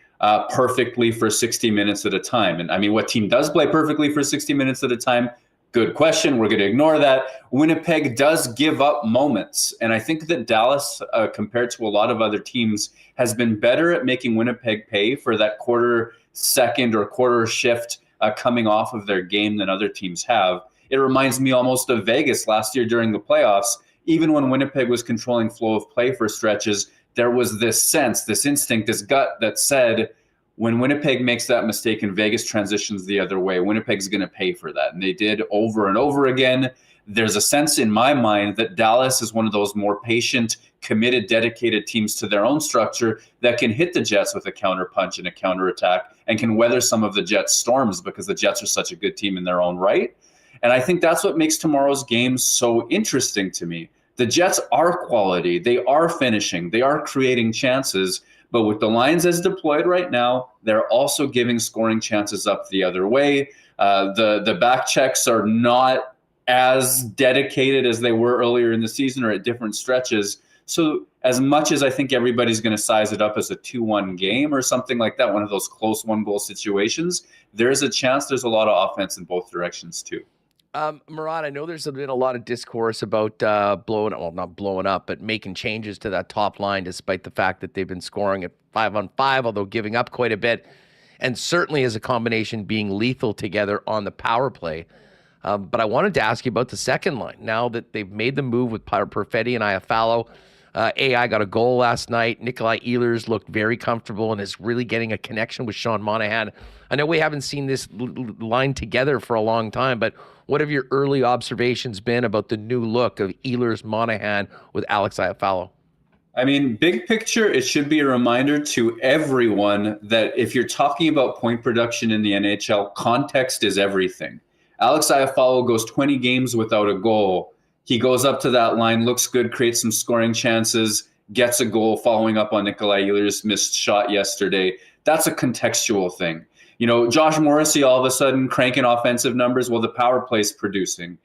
perfectly for 60 minutes at a time. And what team does play perfectly for 60 minutes at a time? Good question. We're going to ignore that. Winnipeg does give up moments. And I think that Dallas, compared to a lot of other teams, has been better at making Winnipeg pay for that quarter second or quarter shift coming off of their game than other teams have. It reminds me almost of Vegas last year during the playoffs. Even when Winnipeg was controlling flow of play for stretches, there was this sense, this instinct, this gut that said, when Winnipeg makes that mistake and Vegas transitions the other way, Winnipeg's going to pay for that. And they did over and over again. There's a sense in my mind that Dallas is one of those more patient, committed, dedicated teams to their own structure that can hit the Jets with a counterpunch and a counterattack and can weather some of the Jets' storms because the Jets are such a good team in their own right. And I think that's what makes tomorrow's game so interesting to me. The Jets are quality. They are finishing. They are creating chances. But with the lines as deployed right now, they're also giving scoring chances up the other way. The back checks are not as dedicated as they were earlier in the season or at different stretches. So as much as I think everybody's going to size it up as a 2-1 game or something like that, one of those close 1-goal situations, there's a chance there's a lot of offense in both directions too. Murat, I know there's been a lot of discourse about not blowing up, but making changes to that top line, despite the fact that they've been scoring at 5-on-5, although giving up quite a bit, and certainly as a combination being lethal together on the power play. But I wanted to ask you about the second line. Now that they've made the move with Perfetti and Iafallo, AI got a goal last night. Nikolai Ehlers looked very comfortable and is really getting a connection with Sean Monahan. I know we haven't seen this line together for a long time, but what have your early observations been about the new look of Ehlers Monahan with Alex Iafallo? Big picture, it should be a reminder to everyone that if you're talking about point production in the NHL, context is everything. Alex Iafallo goes 20 games without a goal. He goes up to that line, looks good, creates some scoring chances, gets a goal following up on Nikolai Ehlers' missed shot yesterday. That's a contextual thing. Josh Morrissey all of a sudden cranking offensive numbers, well, the power play's producing.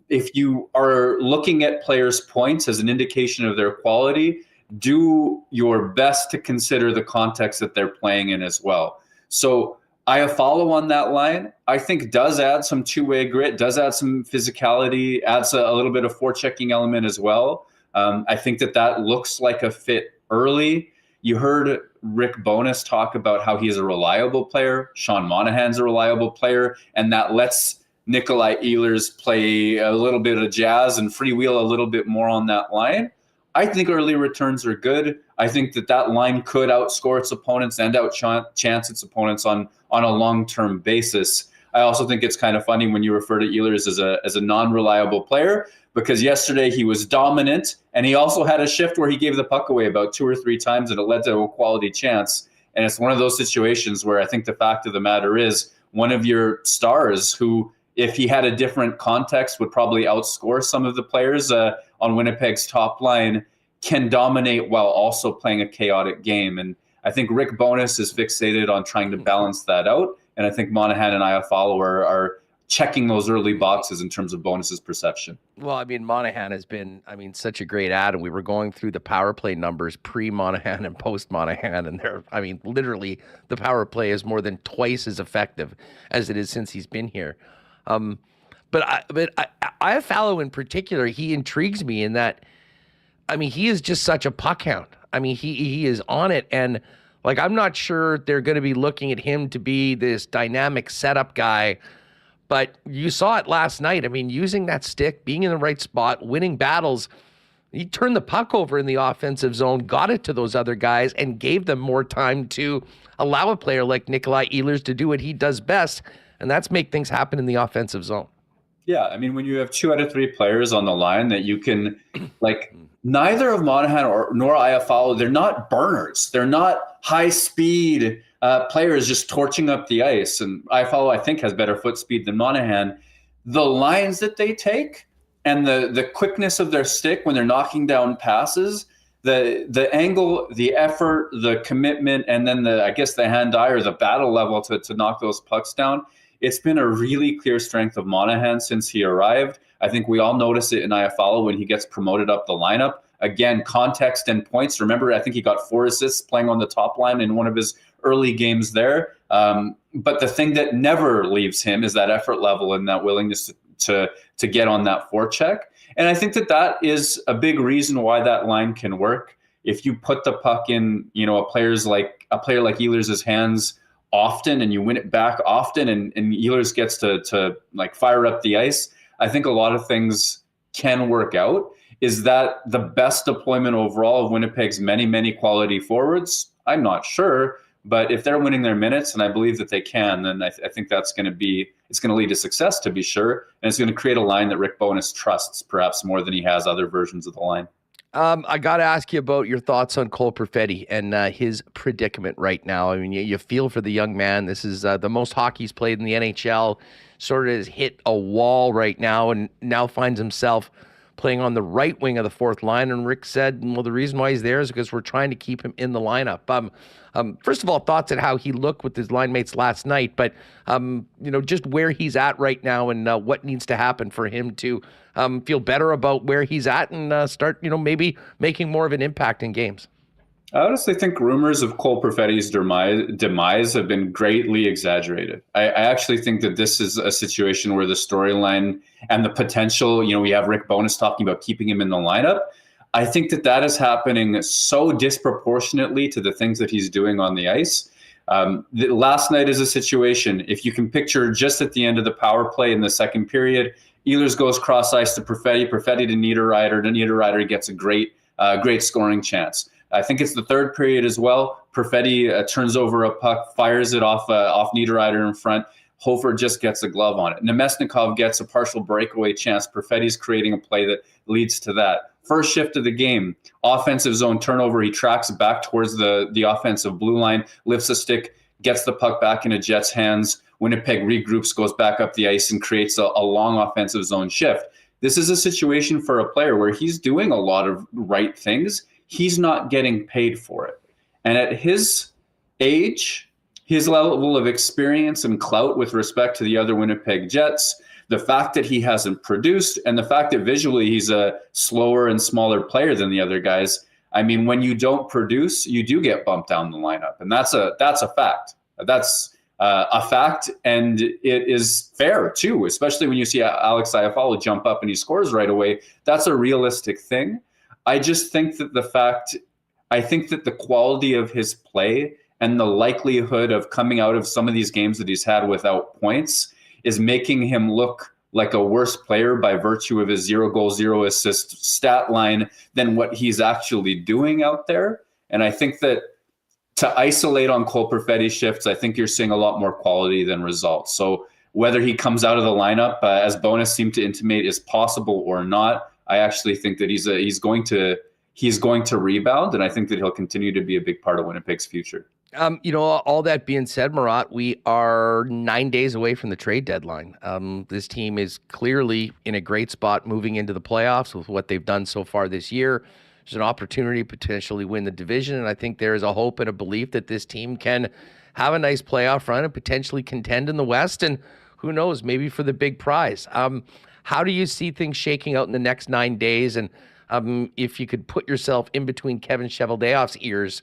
If you are looking at players' points as an indication of their quality, do your best to consider the context that they're playing in as well. So Iafallo on that line, I think does add some two-way grit, does add some physicality, adds a little bit of forechecking element as well. I think that looks like a fit early. You heard Rick Bowness talk about how he's a reliable player. Sean Monahan's a reliable player, and that lets Nikolai Ehlers play a little bit of jazz and freewheel a little bit more on that line. I think early returns are good. I think that line could outscore its opponents and outchance its opponents on a long-term basis. I also think it's kind of funny when you refer to Ehlers as a non-reliable player, because yesterday he was dominant, and he also had a shift where he gave the puck away about 2 or 3 times, and it led to a quality chance. And it's one of those situations where I think the fact of the matter is, one of your stars who, if he had a different context, would probably outscore some of the players on Winnipeg's top line, can dominate while also playing a chaotic game. And I think Rick Bowness is fixated on trying to balance that out. And I think Monahan and Iafallo are checking those early boxes in terms of Bowness's perception. Well, I mean, Monahan has been, such a great ad. And we were going through the power play numbers pre-Monahan and post-Monahan. And literally the power play is more than twice as effective as it is since he's been here. But Iafallo in particular, he intrigues me in that, he is just such a puck hound. He is on it. And I'm not sure they're going to be looking at him to be this dynamic setup guy. But you saw it last night. Using that stick, being in the right spot, winning battles. He turned the puck over in the offensive zone, got it to those other guys, and gave them more time to allow a player like Nikolai Ehlers to do what he does best, and that's make things happen in the offensive zone. Yeah, when you have 2 out of 3 players on the line that you can, neither of Monahan nor Iafallo, they're not burners. They're not high-speed players just torching up the ice. And Iafallo, I think, has better foot speed than Monahan. The lines that they take and the quickness of their stick when they're knocking down passes, the angle, the effort, the commitment, and then the hand-eye or the battle level to knock those pucks down, it's been a really clear strength of Monahan since he arrived. I think we all notice it in Iafallo when he gets promoted up the lineup. Again, context and points. Remember, I think he got 4 assists playing on the top line in one of his early games there. But the thing that never leaves him is that effort level and that willingness to get on that forecheck. And I think that is a big reason why that line can work. If you put the puck in, a player like Ehlers' hands often, and you win it back often, and Ehlers gets to fire up the ice, I think a lot of things can work out. Is that the best deployment overall of Winnipeg's many, many quality forwards? I'm not sure, but if they're winning their minutes, and I believe that they can, then I think that's going to lead to success, to be sure, and it's going to create a line that Rick Bowness trusts perhaps more than he has other versions of the line. I got to ask you about your thoughts on Cole Perfetti and his predicament right now. You feel for the young man. This is the most hockey he's played in the NHL, sort of has hit a wall right now and now finds himself playing on the right wing of the fourth line. And Rick said, well, the reason why he's there is because we're trying to keep him in the lineup. First of all, thoughts on how he looked with his line mates last night, but just where he's at right now and what needs to happen for him to feel better about where he's at and start, maybe making more of an impact in games. I honestly think rumors of Cole Perfetti's demise have been greatly exaggerated. I actually think that this is a situation where the storyline and the potential, we have Rick Bowness talking about keeping him in the lineup. I think that is happening so disproportionately to the things that he's doing on the ice. Last night is a situation, if you can picture just at the end of the power play in the second period, Ehlers goes cross ice to Perfetti to Niederreiter gets a great scoring chance. I think it's the third period as well. Perfetti turns over a puck, fires it off Niederreiter in front. Hofer just gets a glove on it. Nemesnikov gets a partial breakaway chance. Perfetti's creating a play that leads to that. First shift of the game, offensive zone turnover. He tracks back towards the offensive blue line, lifts a stick, gets the puck back into Jets' hands. Winnipeg regroups, goes back up the ice, and creates a long offensive zone shift. This is a situation for a player where he's doing a lot of right things. He's not getting paid for it. And at his age, his level of experience and clout with respect to the other Winnipeg Jets, the fact that he hasn't produced, and the fact that visually he's a slower and smaller player than the other guys, when you don't produce, you do get bumped down the lineup. And that's a fact. That's a fact, and it is fair, too, especially when you see Alex Iafallo jump up and he scores right away. That's a realistic thing. I just think that the quality of his play and the likelihood of coming out of some of these games that he's had without points is making him look like a worse player by virtue of his 0 goal, 0 assist stat line than what he's actually doing out there. And I think that to isolate on Cole Perfetti shifts, I think you're seeing a lot more quality than results. So whether he comes out of the lineup, as Bowness seemed to intimate, is possible or not, I actually think that he's going to rebound, and I think that he'll continue to be a big part of Winnipeg's future. All that being said, Murat, we are 9 days away from the trade deadline. This team is clearly in a great spot moving into the playoffs with what they've done so far this year. There's an opportunity to potentially win the division, and I think there is a hope and a belief that this team can have a nice playoff run and potentially contend in the West, and who knows, maybe for the big prize. How do you see things shaking out in the next 9 days? And if you could put yourself in between Kevin Cheveldayoff's ears,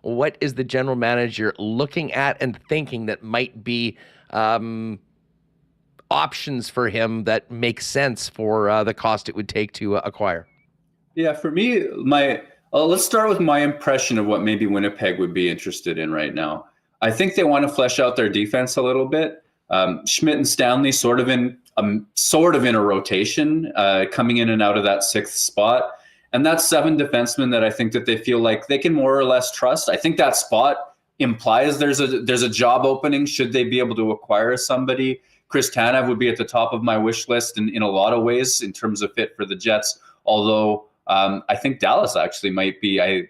what is the general manager looking at and thinking that might be options for him that make sense for the cost it would take to acquire? Yeah, for me, let's start with my impression of what maybe Winnipeg would be interested in right now. I think they want to flesh out their defense a little bit. Schmidt and Stanley sort of in a rotation, coming in and out of that sixth spot. And that's 7 defensemen that I think that they feel like they can more or less trust. I think that spot implies there's a job opening should they be able to acquire somebody. Chris Tanev would be at the top of my wish list in a lot of ways in terms of fit for the Jets. Although I think Dallas actually might be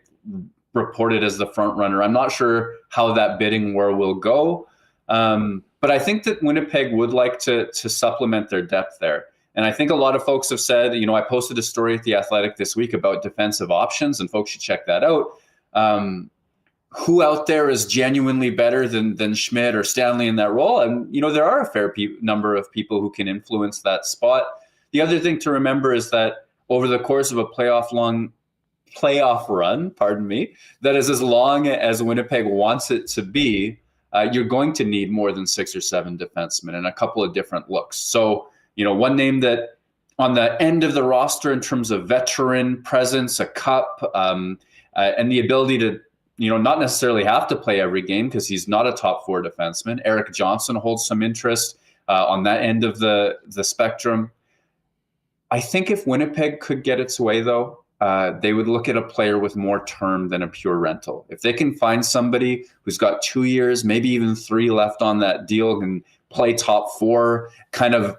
reported as the front runner. I'm not sure how that bidding war will go. But I think that Winnipeg would like to supplement their depth there. And I think a lot of folks have said, I posted a story at The Athletic this week about defensive options, and folks should check that out. Who out there is genuinely better than Schmidt or Stanley in that role? And, there are a fair number of people who can influence that spot. The other thing to remember is that over the course of a playoff run, that is as long as Winnipeg wants it to be, you're going to need more than 6 or 7 defensemen and a couple of different looks. So, one name that on the end of the roster in terms of veteran presence, a cup, and the ability to, not necessarily have to play every game because he's not a top 4 defenseman. Eric Johnson holds some interest on that end of the spectrum. I think if Winnipeg could get its way, though, they would look at a player with more term than a pure rental. If they can find somebody who's got 2 years, maybe even 3 left on that deal, and play top 4, kind of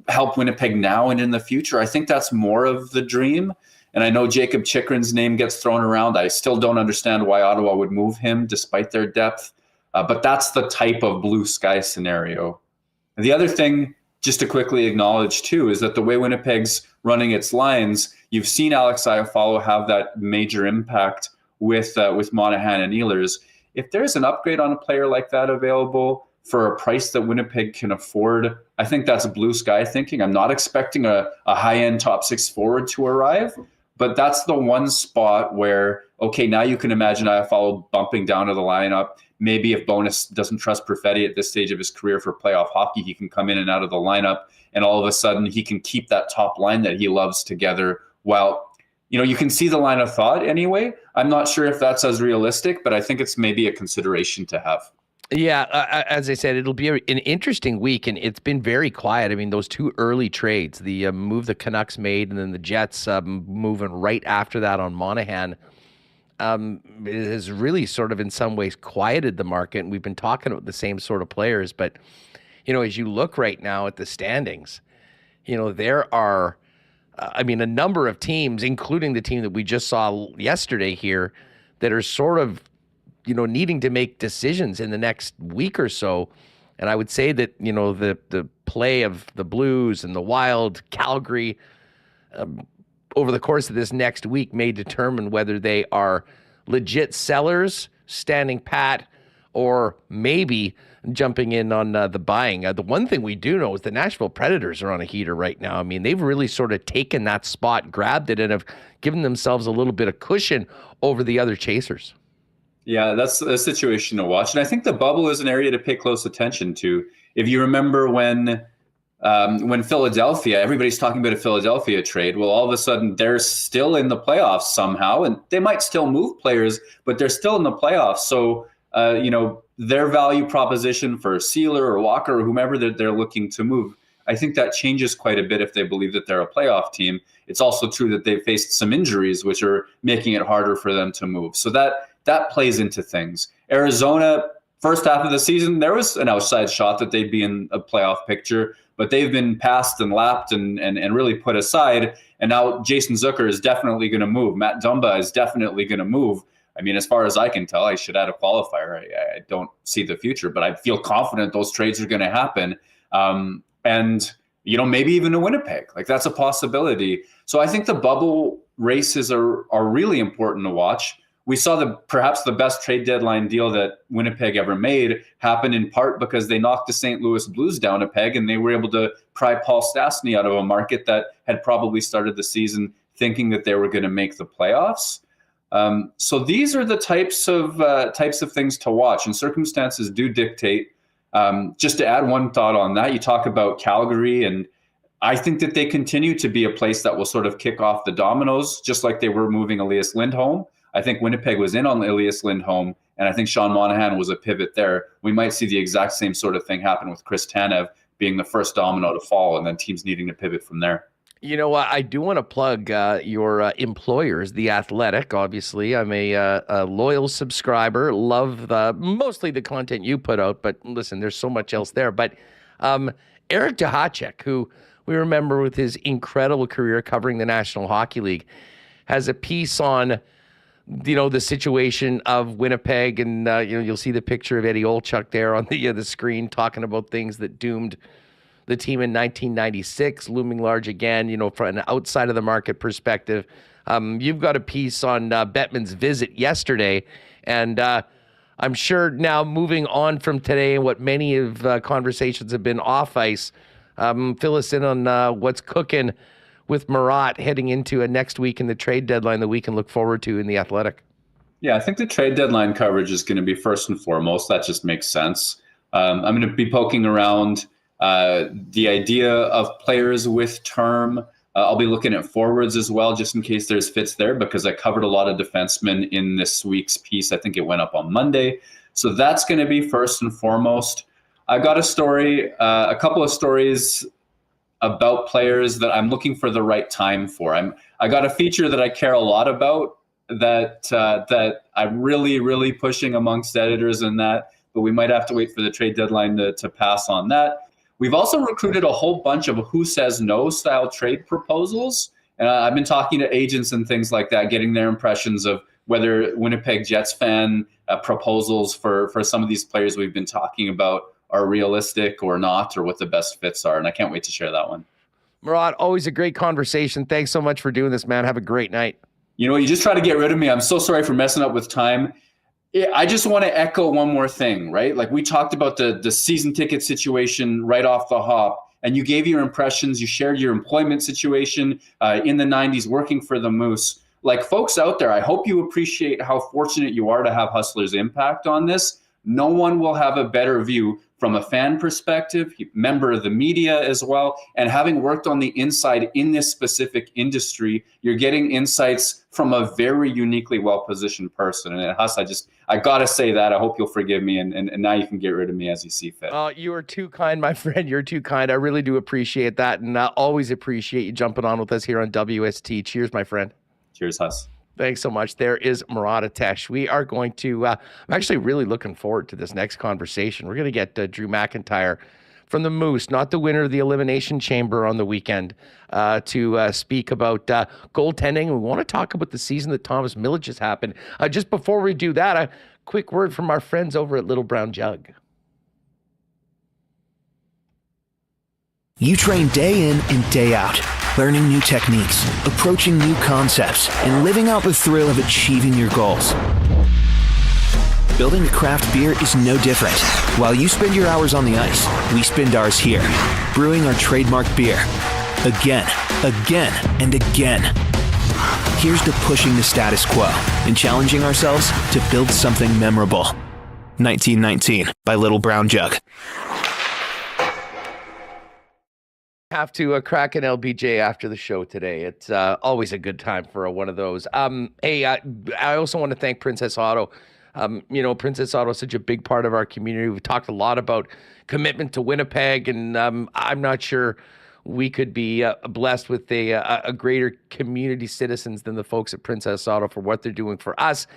help Winnipeg now and in the future, I think that's more of the dream. And I know Jacob Chikrin's name gets thrown around. I still don't understand why Ottawa would move him despite their depth. But that's the type of blue sky scenario. And the other thing, just to quickly acknowledge too, is that the way Winnipeg's running its lines, you've seen Alex Iafallo have that major impact with Monahan and Ehlers. If there's an upgrade on a player like that available for a price that Winnipeg can afford, I think that's blue sky thinking. I'm not expecting a high-end top 6 forward to arrive, but that's the one spot where, okay, now you can imagine Iafallo bumping down to the lineup. Maybe if Bonus doesn't trust Perfetti at this stage of his career for playoff hockey, he can come in and out of the lineup, and all of a sudden he can keep that top line that he loves together. Well, you can see the line of thought anyway. I'm not sure if that's as realistic, but I think it's maybe a consideration to have. Yeah, as I said, it'll be an interesting week, and it's been very quiet. I mean, those 2 early trades, the move the Canucks made, and then the Jets moving right after that on Monahan, it has really sort of in some ways quieted the market. And we've been talking about the same sort of players, but as you look right now at the standings, there are, a number of teams, including the team that we just saw yesterday here, that are sort of needing to make decisions in the next week or so. And I would say that, the play of the Blues and the Wild, Calgary, over the course of this next week may determine whether they are legit sellers, standing pat, or maybe jumping in on the buying. The one thing we do know is the Nashville Predators are on a heater right now. I mean, they've really sort of taken that spot, grabbed it, and have given themselves a little bit of cushion over the other chasers. Yeah, that's a situation to watch. And I think the bubble is an area to pay close attention to. If you remember when Philadelphia, everybody's talking about a Philadelphia trade. Well, all of a sudden they're still in the playoffs somehow, and they might still move players, but they're still in the playoffs. So, their value proposition for Sealer or Walker or whomever that they're looking to move, I think that changes quite a bit if they believe that they're a playoff team. It's also true that they've faced some injuries, which are making it harder for them to move. So that plays into things. Arizona, first half of the season, there was an outside shot that they'd be in a playoff picture, but they've been passed and lapped and really put aside. And now Jason Zucker is definitely going to move. Matt Dumba is definitely going to move. I mean, as far as I can tell, I should add a qualifier. I don't see the future, but I feel confident those trades are going to happen. And, maybe even to Winnipeg, like that's a possibility. So I think the bubble races are really important to watch. We saw perhaps the best trade deadline deal that Winnipeg ever made happen in part because they knocked the St. Louis Blues down a peg, and they were able to pry Paul Stastny out of a market that had probably started the season thinking that they were going to make the playoffs. So these are the types of things to watch, and circumstances do dictate. Just to add one thought on that, you talk about Calgary, and I think that they continue to be a place that will sort of kick off the dominoes, just like they were moving Elias Lindholm. I think Winnipeg was in on Elias Lindholm, and I think Sean Monahan was a pivot there. We might see the exact same sort of thing happen with Chris Tanev being the first domino to fall, and then teams needing to pivot from there. You know what? I do want to plug your employers, The Athletic. Obviously, I'm a loyal subscriber. Love mostly the content you put out, but listen, there's so much else there. But Eric Duhacek, who we remember with his incredible career covering the National Hockey League, has a piece on the situation of Winnipeg, and you'll see the picture of Eddie Olchuk there on the screen talking about things that doomed the team in 1996, looming large again, from an outside of the market perspective. You've got a piece on Bettman's visit yesterday, and I'm sure now moving on from today and what many of conversations have been off ice, fill us in on what's cooking with Murat heading into a next week in the trade deadline that we can look forward to in The Athletic. Yeah, I think the trade deadline coverage is going to be first and foremost. That just makes sense. I'm going to be poking around the idea of players with term. I'll be looking at forwards as well, just in case there's fits there, because I covered a lot of defensemen in this week's piece. I think it went up on Monday. So that's going to be first and foremost. I got a couple of stories about players that I'm looking for the right time for. I got a feature that I care a lot about that I'm really, really pushing amongst editors in that, but we might have to wait for the trade deadline to pass on that. We've also recruited a whole bunch of who says no style trade proposals. And I've been talking to agents and things like that, getting their impressions of whether Winnipeg Jets fan proposals for some of these players we've been talking about are realistic or not, or what the best fits are. And I can't wait to share that one. Murat, always a great conversation. Thanks so much for doing this, man. Have a great night. You just try to get rid of me. I'm so sorry for messing up with time. I just want to echo one more thing, right? Like we talked about the season ticket situation right off the hop, and you gave your impressions. You shared your employment situation in the 90s working for the Moose. Like folks out there, I hope you appreciate how fortunate you are to have Hustler's impact on this. No one will have a better view from a fan perspective, member of the media as well. And having worked on the inside in this specific industry, you're getting insights from a very uniquely well-positioned person. And Huss, I got to say that. I hope you'll forgive me. And now you can get rid of me as you see fit. You are too kind, my friend. You're too kind. I really do appreciate that. And I always appreciate you jumping on with us here on WST. Cheers, my friend. Cheers, Huss. Thanks so much. There is Murat Atesh. We are going to, I'm actually really looking forward to this next conversation. We're going to get Drew McIntyre from the Moose, not the winner of the Elimination Chamber on the weekend, to speak about goaltending. We want to talk about the season that Thomas Milic has happened. Just before we do that, a quick word from our friends over at Little Brown Jug. You train day in and day out, learning new techniques, approaching new concepts, and living out the thrill of achieving your goals. Building a craft beer is no different. While you spend your hours on the ice, we spend ours here, brewing our trademark beer. Again, and again. Here's to pushing the status quo and challenging ourselves to build something memorable. 1919 by Little Brown Jug. Have to crack an LBJ after the show today. It's always a good time for one of those. Hey, I also want to thank Princess Auto. Princess Auto is such a big part of our community. We've talked a lot about commitment to Winnipeg, and I'm not sure we could be blessed with a greater community citizens than the folks at Princess Auto for what they're doing for us,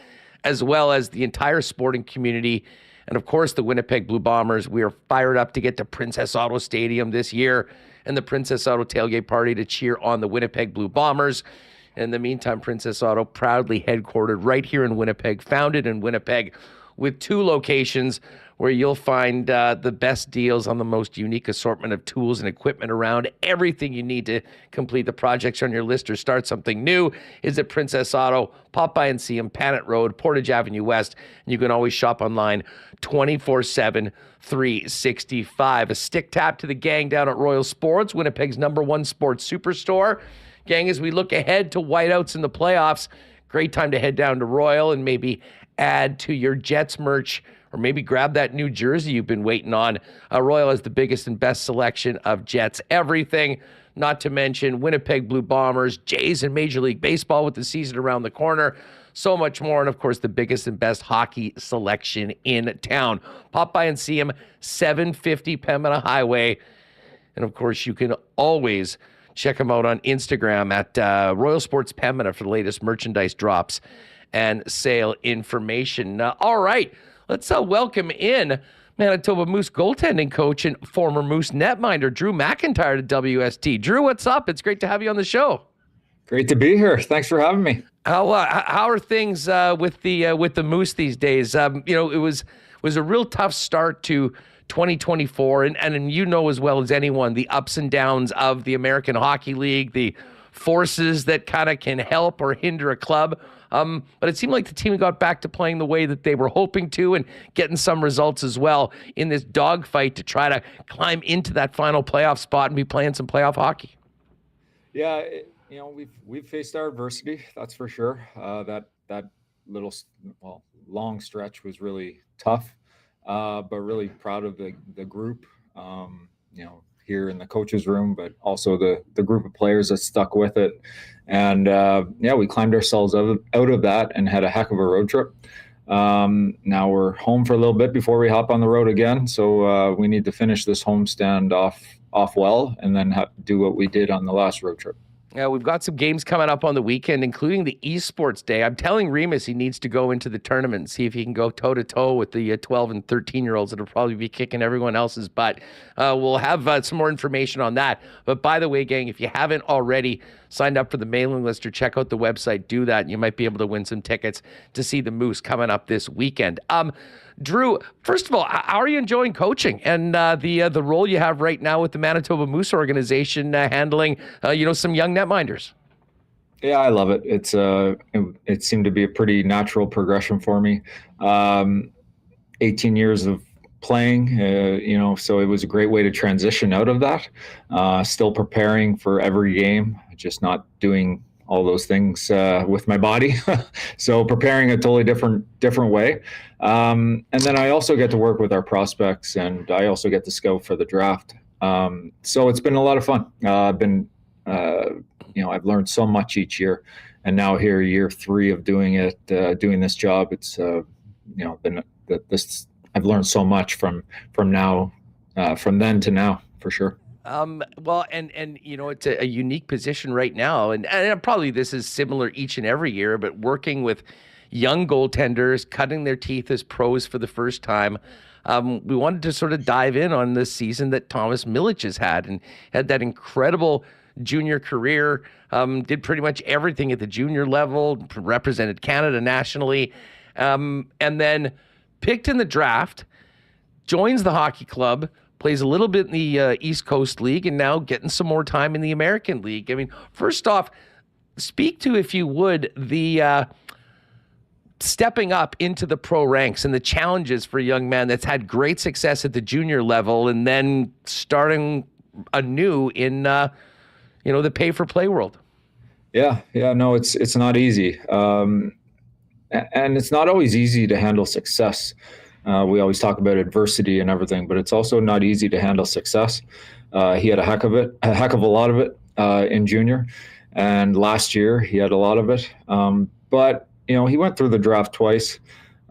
as well as the entire sporting community. And of course, the Winnipeg Blue Bombers. We are fired up to get to Princess Auto Stadium this year and the Princess Auto tailgate party to cheer on the Winnipeg Blue Bombers. In the meantime, Princess Auto, proudly headquartered right here in Winnipeg, founded in Winnipeg, with 2 locations where you'll find the best deals on the most unique assortment of tools and equipment around. Everything you need to complete the projects on your list or start something new is at Princess Auto. Pop by and see them, Panet Road, Portage Avenue West, and you can always shop online 24/7, 365. A stick tap to the gang down at Royal Sports, Winnipeg's #1 sports superstore. Gang, as we look ahead to whiteouts in the playoffs, great time to head down to Royal and maybe add to your Jets merch, or maybe grab that new jersey you've been waiting on. Royal has the biggest and best selection of Jets everything, not to mention Winnipeg Blue Bombers, Jays, and Major League Baseball with the season around the corner. So much more, and of course, the biggest and best hockey selection in town. Pop by and see him, 750 Pembina Highway. And of course, you can always check him out on Instagram at Royal Sports Pembina for the latest merchandise drops and sale information. All right, let's welcome in Manitoba Moose goaltending coach and former Moose netminder, Drew McIntyre, to WST. Drew, what's up? It's great to have you on the show. Great to be here. Thanks for having me. How are things with the Moose these days? It was a real tough start to 2024, and you know as well as anyone the ups and downs of the American Hockey League, the forces that kind of can help or hinder a club. But it seemed like the team got back to playing the way that they were hoping to and getting some results as well in this dogfight to try to climb into that final playoff spot and be playing some playoff hockey. Yeah, we've faced our adversity, that's for sure. That little long stretch was really tough, but really proud of the group. Here in the coach's room, but also the group of players that stuck with it. And we climbed ourselves out of that and had a heck of a road trip. Now we're home for a little bit before we hop on the road again. So we need to finish this homestand off well and then do what we did on the last road trip. Yeah, we've got some games coming up on the weekend, including the Esports Day. I'm telling Remis he needs to go into the tournament and see if he can go toe-to-toe with the 12 and 13-year-olds that'll probably be kicking everyone else's butt. We'll have some more information on that. But by the way, gang, if you haven't already signed up for the mailing list or check out the website, do that, and you might be able to win some tickets to see the Moose coming up this weekend. Drew, first of all, how are you enjoying coaching and the role you have right now with the Manitoba Moose organization handling some young netminders? Yeah, I love it. It seemed to be a pretty natural progression for me. 18 years of playing, so it was a great way to transition out of that. Still preparing for every game, just not doing all those things with my body. So preparing a totally different way. And then I also get to work with our prospects, and I also get to scout for the draft. So it's been a lot of fun. I've learned so much each year, and now here, year 3 of doing this job, it's I've learned so much from then to now, for sure. It's a unique position right now, and probably this is similar each and every year, but working with young goaltenders, cutting their teeth as pros for the first time. We wanted to sort of dive in on this season that Thomas Milic has had that incredible junior career, did pretty much everything at the junior level, represented Canada nationally, and then picked in the draft, joins the hockey club, plays a little bit in the East Coast League, and now getting some more time in the American League. I mean, first off, speak to, if you would, the stepping up into the pro ranks and the challenges for a young man that's had great success at the junior level and then starting anew in, the pay-for-play world. Yeah, no, it's not easy. And it's not always easy to handle success. We always talk about adversity and everything, but it's also not easy to handle success. He had a heck of a lot of it in junior, and last year he had a lot of it. But he went through the draft twice,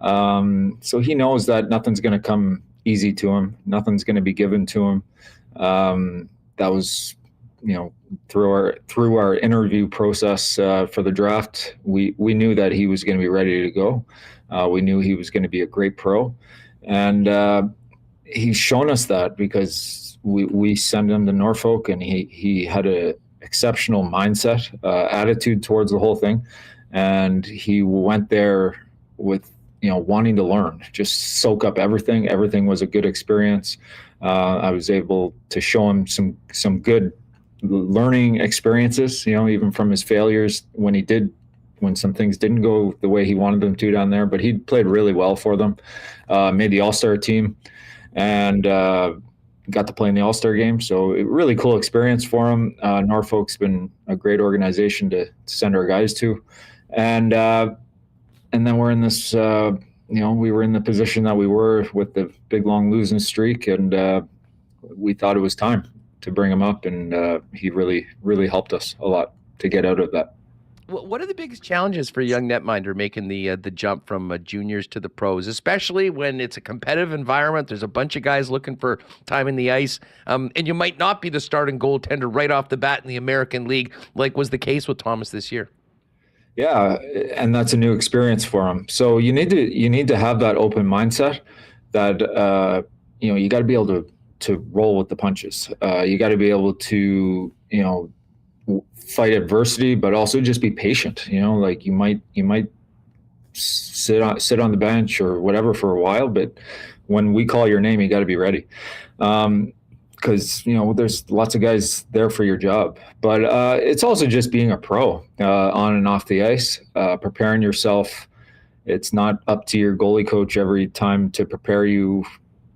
so he knows that nothing's going to come easy to him. Nothing's going to be given to him. That was, through our interview process for the draft, we knew that he was going to be ready to go. We knew he was going to be a great pro, and he's shown us that, because we sent him to Norfolk, and he had exceptional mindset, attitude towards the whole thing. And he went there with, wanting to learn, just soak up everything. Everything was a good experience. I was able to show him some good learning experiences, even from his failures when some things didn't go the way he wanted them to down there. But he played really well for them, made the All-Star team, and got to play in the All-Star game. So a really cool experience for him. Norfolk's been a great organization to send our guys to. And then we're in this, we were in the position that we were with the big, long losing streak. And we thought it was time to bring him up. And he really, really helped us a lot to get out of that. What are the biggest challenges for a young netminder making the jump from juniors to the pros, especially when it's a competitive environment? There's a bunch of guys looking for time in the ice, and you might not be the starting goaltender right off the bat in the American League, like was the case with Thomas this year. Yeah, and that's a new experience for him. So you need to have that open mindset that you got to be able to roll with the punches. You got to be able to fight adversity, but also just be patient. Like you might sit on the bench or whatever for a while, but when we call your name, you got to be ready. Because there's lots of guys there for your job. But it's also just being a pro on and off the ice, preparing yourself. It's not up to your goalie coach every time to prepare you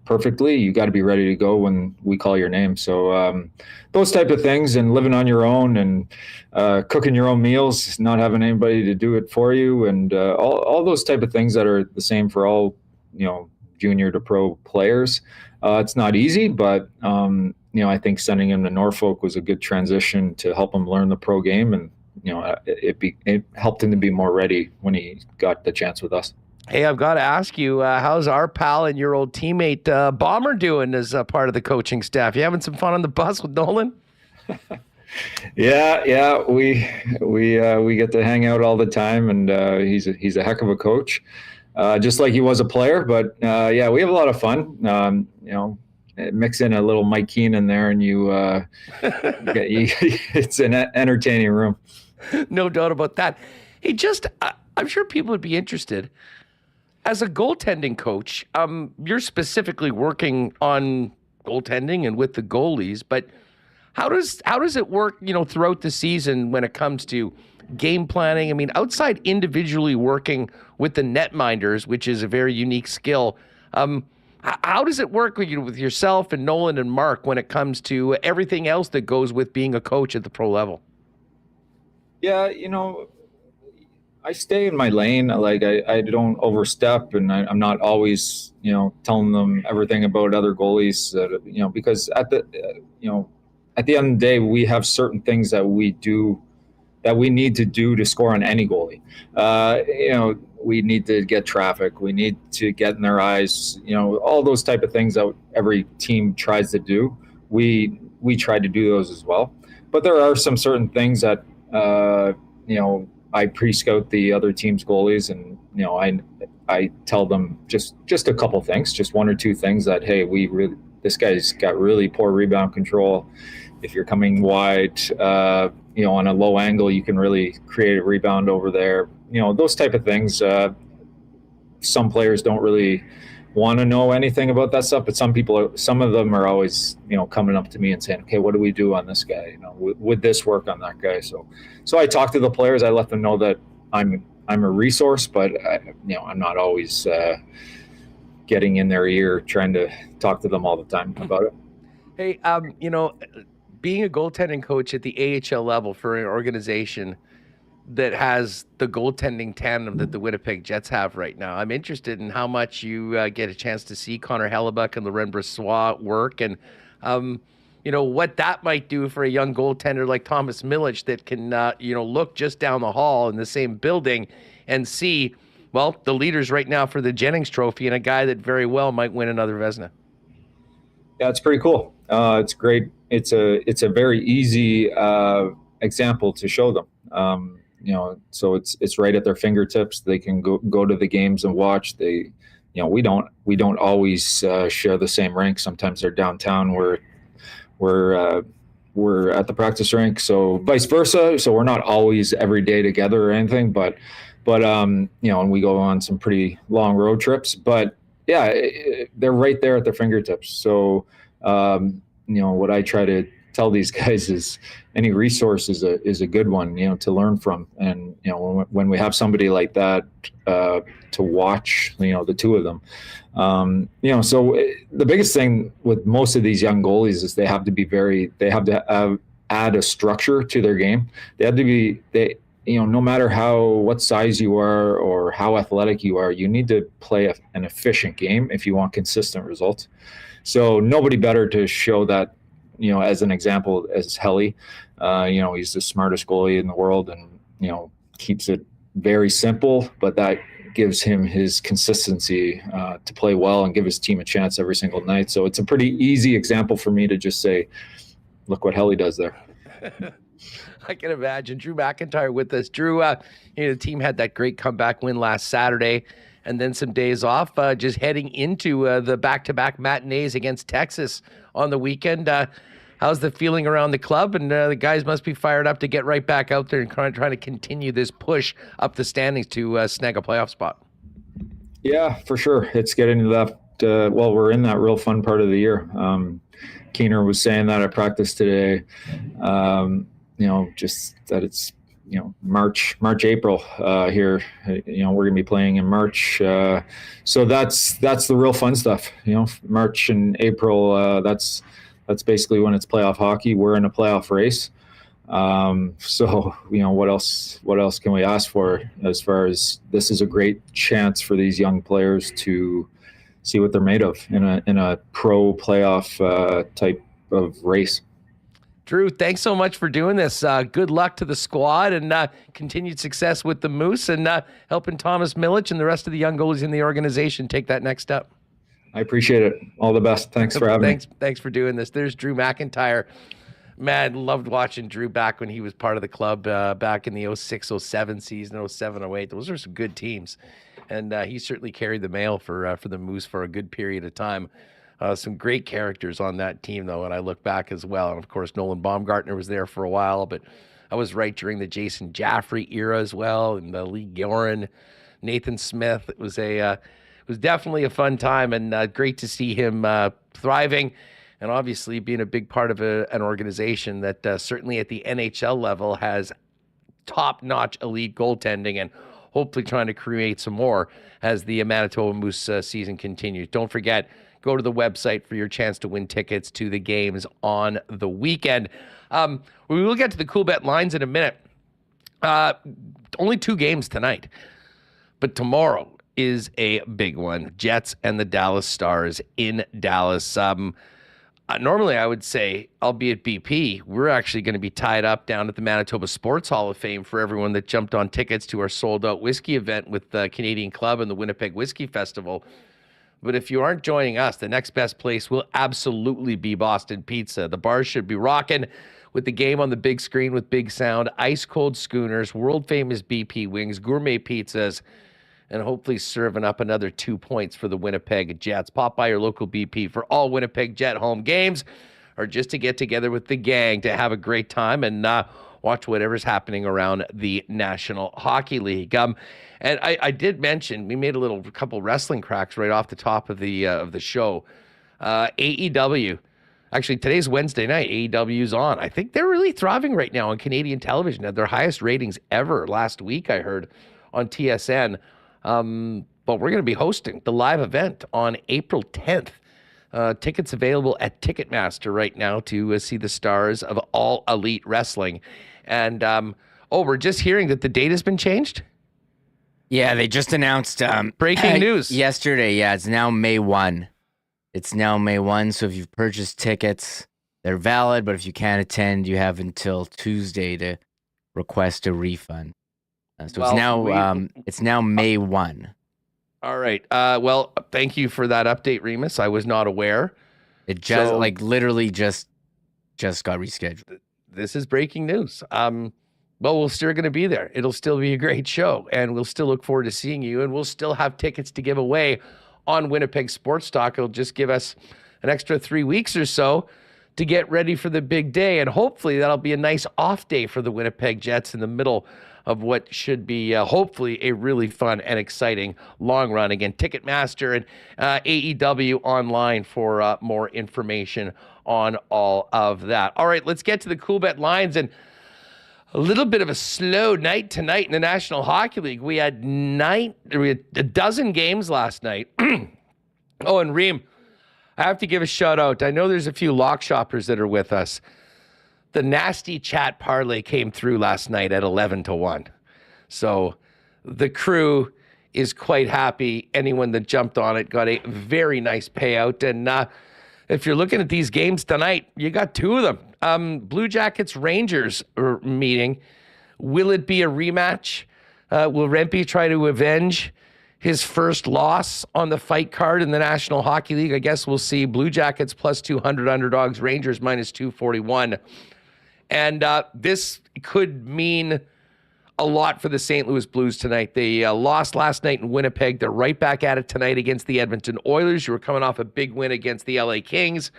perfectly. You got to be ready to go when we call your name. So those type of things, and living on your own, and cooking your own meals, not having anybody to do it for you, and all those type of things that are the same for all junior to pro players. It's not easy, but I think sending him to Norfolk was a good transition to help him learn the pro game, and it helped him to be more ready when he got the chance with us. Hey, I've got to ask you, how's our pal and your old teammate Bomber doing as part of the coaching staff? You having some fun on the bus with Nolan? Yeah, we get to hang out all the time, and he's a heck of a coach, just like he was a player. But yeah, we have a lot of fun. Mix in a little Mike Keenan there, and it's an entertaining room. No doubt about that. Hey, I'm sure people would be interested. As a goaltending coach, you're specifically working on goaltending and with the goalies, but how does it work, throughout the season when it comes to game planning? I mean, outside individually working with the netminders, which is a very unique skill, how does it work with yourself and Nolan and Mark when it comes to everything else that goes with being a coach at the pro level? Yeah, I stay in my lane. Like I don't overstep, and I'm not always, telling them everything about other goalies. Because at the end of the day, we have certain things that we do that we need to do to score on any goalie. We need to get traffic. We need to get in their eyes. All those type of things that every team tries to do. We try to do those as well. But there are some certain things that I pre-scout the other team's goalies, and I tell them just a couple things, just one or two things that, hey, this guy's got really poor rebound control. If you're coming wide, on a low angle, you can really create a rebound over there. Those type of things. Some players don't really want to know anything about that stuff, but some of them are always, coming up to me and saying, okay, what do we do on this guy? Would this work on that guy? So I talk to the players. I let them know that I'm a resource, but I'm not always getting in their ear trying to talk to them all the time about it. Hey, being a goaltending coach at the AHL level for an organization that has the goaltending tandem that the Winnipeg Jets have right now, I'm interested in how much you get a chance to see Connor Hellebuck and Laurent Brossoit work, and what that might do for a young goaltender like Thomas Milic that can look just down the hall in the same building and see, well, the leaders right now for the Jennings Trophy and a guy that very well might win another Vezina. Yeah, it's pretty cool. It's great. It's a very easy example to show them. So it's right at their fingertips. They can go to the games and watch. We don't always share the same rink. Sometimes they're downtown where we're at the practice rink, so vice versa. So we're not always every day together or anything, but you know, and we go on some pretty long road trips. But yeah, they're right there at their fingertips. So you know, what I try to tell these guys is any resource is a good one, you know, to learn from. And you know, when we have somebody like that to watch, you know, the two of them, you know, so the biggest thing with most of these young goalies is they have to add a structure to their game. They have to be, you know, no matter what size you are or how athletic you are, you need to play an efficient game if you want consistent results. So nobody better to show that, you know, as an example as Helly. You know, he's the smartest goalie in the world, and you know, keeps it very simple, but that gives him his consistency to play well and give his team a chance every single night. So it's a pretty easy example for me to just say, look what Helly does there. I can imagine. Drew McIntyre with us. Drew, you know, the team had that great comeback win last Saturday, and then some days off, just heading into the back-to-back matinees against Texas on the weekend. How's the feeling around the club? And the guys must be fired up to get right back out there and trying to continue this push up the standings to snag a playoff spot. Yeah, for sure. It's getting to that. Well, we're in that real fun part of the year. Keener was saying that at practice today. You know, just that it's, you know, March, April here. You know, we're gonna be playing in March, so that's the real fun stuff. You know, March and April. That's basically when it's playoff hockey. We're in a playoff race. So you know, what else can we ask for? As far as this is a great chance for these young players to see what they're made of in a pro playoff type of race. Drew, thanks so much for doing this. Good luck to the squad, and continued success with the Moose, and helping Thomas Milic and the rest of the young goalies in the organization take that next step. I appreciate it. All the best. Thanks for having me. Thanks for doing this. There's Drew McIntyre. Man, loved watching Drew back when he was part of the club back in the 06-07 season, 07-08. Those are some good teams. And he certainly carried the mail for the Moose for a good period of time. Some great characters on that team, though, and I look back as well. And, of course, Nolan Baumgartner was there for a while, but I was right during the Jason Jaffrey era as well, and Lee Gorin, Nathan Smith. It was definitely a fun time, and great to see him thriving, and obviously being a big part of an organization that certainly at the NHL level has top-notch elite goaltending, and hopefully trying to create some more as the Manitoba Moose season continues. Don't forget, go to the website for your chance to win tickets to the games on the weekend. We will get to the Coolbet lines in a minute. Only 2 games tonight, but tomorrow is a big one. Jets and the Dallas Stars in Dallas. Normally, I would say, albeit BP, we're actually going to be tied up down at the Manitoba Sports Hall of Fame for everyone that jumped on tickets to our sold-out whiskey event with the Canadian Club and the Winnipeg Whiskey Festival. But if you aren't joining us, the next best place will absolutely be Boston Pizza. The bars should be rocking with the game on the big screen with big sound, ice-cold schooners, world-famous BP wings, gourmet pizzas, and hopefully serving up another 2 points for the Winnipeg Jets. Pop by your local BP for all Winnipeg Jet home games, or just to get together with the gang to have a great time and watch whatever's happening around the National Hockey League. And I did mention, we made a couple wrestling cracks right off the top of the show. AEW, actually today's Wednesday night, AEW's on. I think they're really thriving right now on Canadian television. Had their highest ratings ever last week, I heard, on TSN. But we're going to be hosting the live event on April 10th. Tickets available at Ticketmaster right now to see the stars of All Elite Wrestling. And, we're just hearing that the date has been changed? Yeah, they just announced breaking news yesterday. Yeah, it's now May 1. It's now May 1, so if you've purchased tickets, they're valid, but if you can't attend, you have until Tuesday to request a refund. It's now May 1. All right. Well, thank you for that update, Remis. I was not aware. It just literally just got rescheduled. This is breaking news. Well, we're still going to be there. It'll still be a great show, and we'll still look forward to seeing you, and we'll still have tickets to give away on Winnipeg Sports Talk. It'll just give us an extra 3 weeks or so to get ready for the big day. And hopefully that'll be a nice off day for the Winnipeg Jets in the middle of what should be hopefully a really fun and exciting long run. Again, Ticketmaster and AEW online for more information on all of that. All right, let's get to the Coolbet lines, and a little bit of a slow night tonight in the National Hockey League. We had a dozen games last night. Oh, and Reem, I have to give a shout out. I know there's a few lock shoppers that are with us. The nasty chat parlay came through last night at 11-1. So the crew is quite happy. Anyone that jumped on it got a very nice payout. And if you're looking at these games tonight, you got two of them. Blue Jackets Rangers meeting. Will it be a rematch? Will Rempe try to avenge his first loss on the fight card in the National Hockey League? I guess we'll see. Blue Jackets plus 200 underdogs, Rangers minus 241. And this could mean a lot for the St. Louis Blues tonight. They lost last night in Winnipeg. They're right back at it tonight against the Edmonton Oilers, who are coming off a big win against the LA Kings.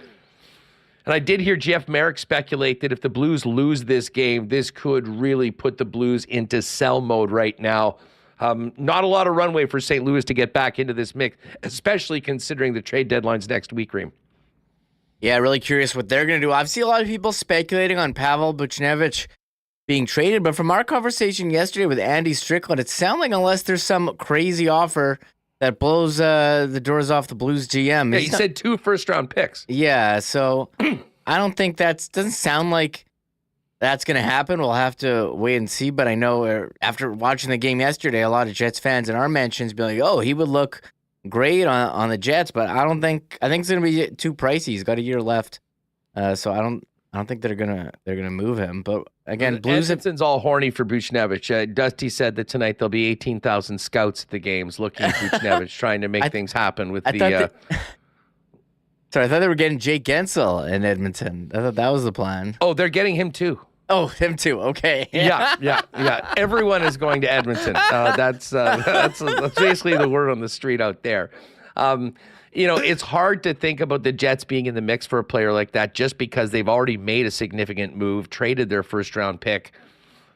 And I did hear Jeff Merrick speculate that if the Blues lose this game, this could really put the Blues into sell mode right now. Not a lot of runway for St. Louis to get back into this mix, especially considering the trade deadlines next week, Reem. Yeah, really curious what they're going to do. I've seen a lot of people speculating on Pavel Buchnevich being traded, but from our conversation yesterday with Andy Strickland, it sounds like unless there's some crazy offer that blows the doors off the Blues GM. Yeah, he said 2 first-round picks. Yeah, so I don't think doesn't sound like that's going to happen. We'll have to wait and see, but I know after watching the game yesterday, a lot of Jets fans in our mentions be like, oh, he would look great on the Jets, but I think it's going to be too pricey. He's got a year left, so I don't think they're gonna move him. But again, Blues. Edmonton's all horny for Buchnevich. Dusty said that tonight there'll be 18,000 scouts at the games looking at Buchnevich, trying to make things happen with the. Sorry, I thought they were getting Jake Gensel in Edmonton. I thought that was the plan. Oh, they're getting him too. Oh, him too. Okay. Yeah. Everyone is going to Edmonton. That's basically the word on the street out there. It's hard to think about the Jets being in the mix for a player like that just because they've already made a significant move, traded their first-round pick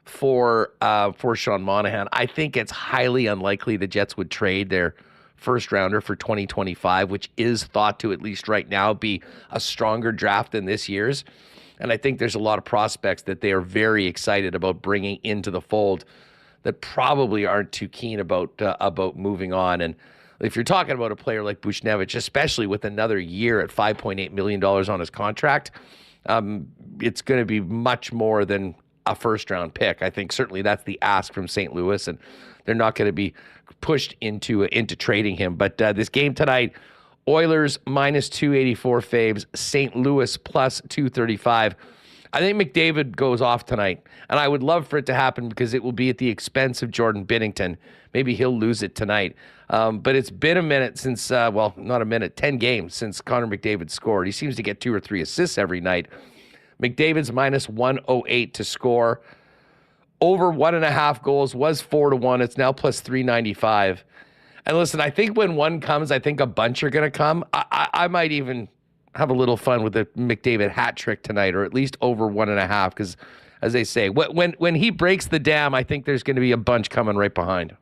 for Sean Monahan. I think it's highly unlikely the Jets would trade their first-rounder for 2025, which is thought to, at least right now, be a stronger draft than this year's. And I think there's a lot of prospects that they are very excited about bringing into the fold that probably aren't too keen about moving on. And if you're talking about a player like Buchnevich, especially with another year at $5.8 million on his contract, it's going to be much more than a first-round pick. I think certainly that's the ask from St. Louis, and they're not going to be pushed into trading him. But this game tonight, Oilers minus 284 faves, St. Louis plus 235. I think McDavid goes off tonight, and I would love for it to happen because it will be at the expense of Jordan Binnington. Maybe he'll lose it tonight. But it's been a minute since, not a minute, 10 games since Connor McDavid scored. He seems to get 2 or 3 assists every night. McDavid's minus 108 to score. Over 1.5 goals was 4-1. It's now plus 395. And listen, I think when one comes, I think a bunch are going to come. I might even have a little fun with the McDavid hat trick tonight, or at least over 1.5, because as they say, when he breaks the dam, I think there's going to be a bunch coming right behind.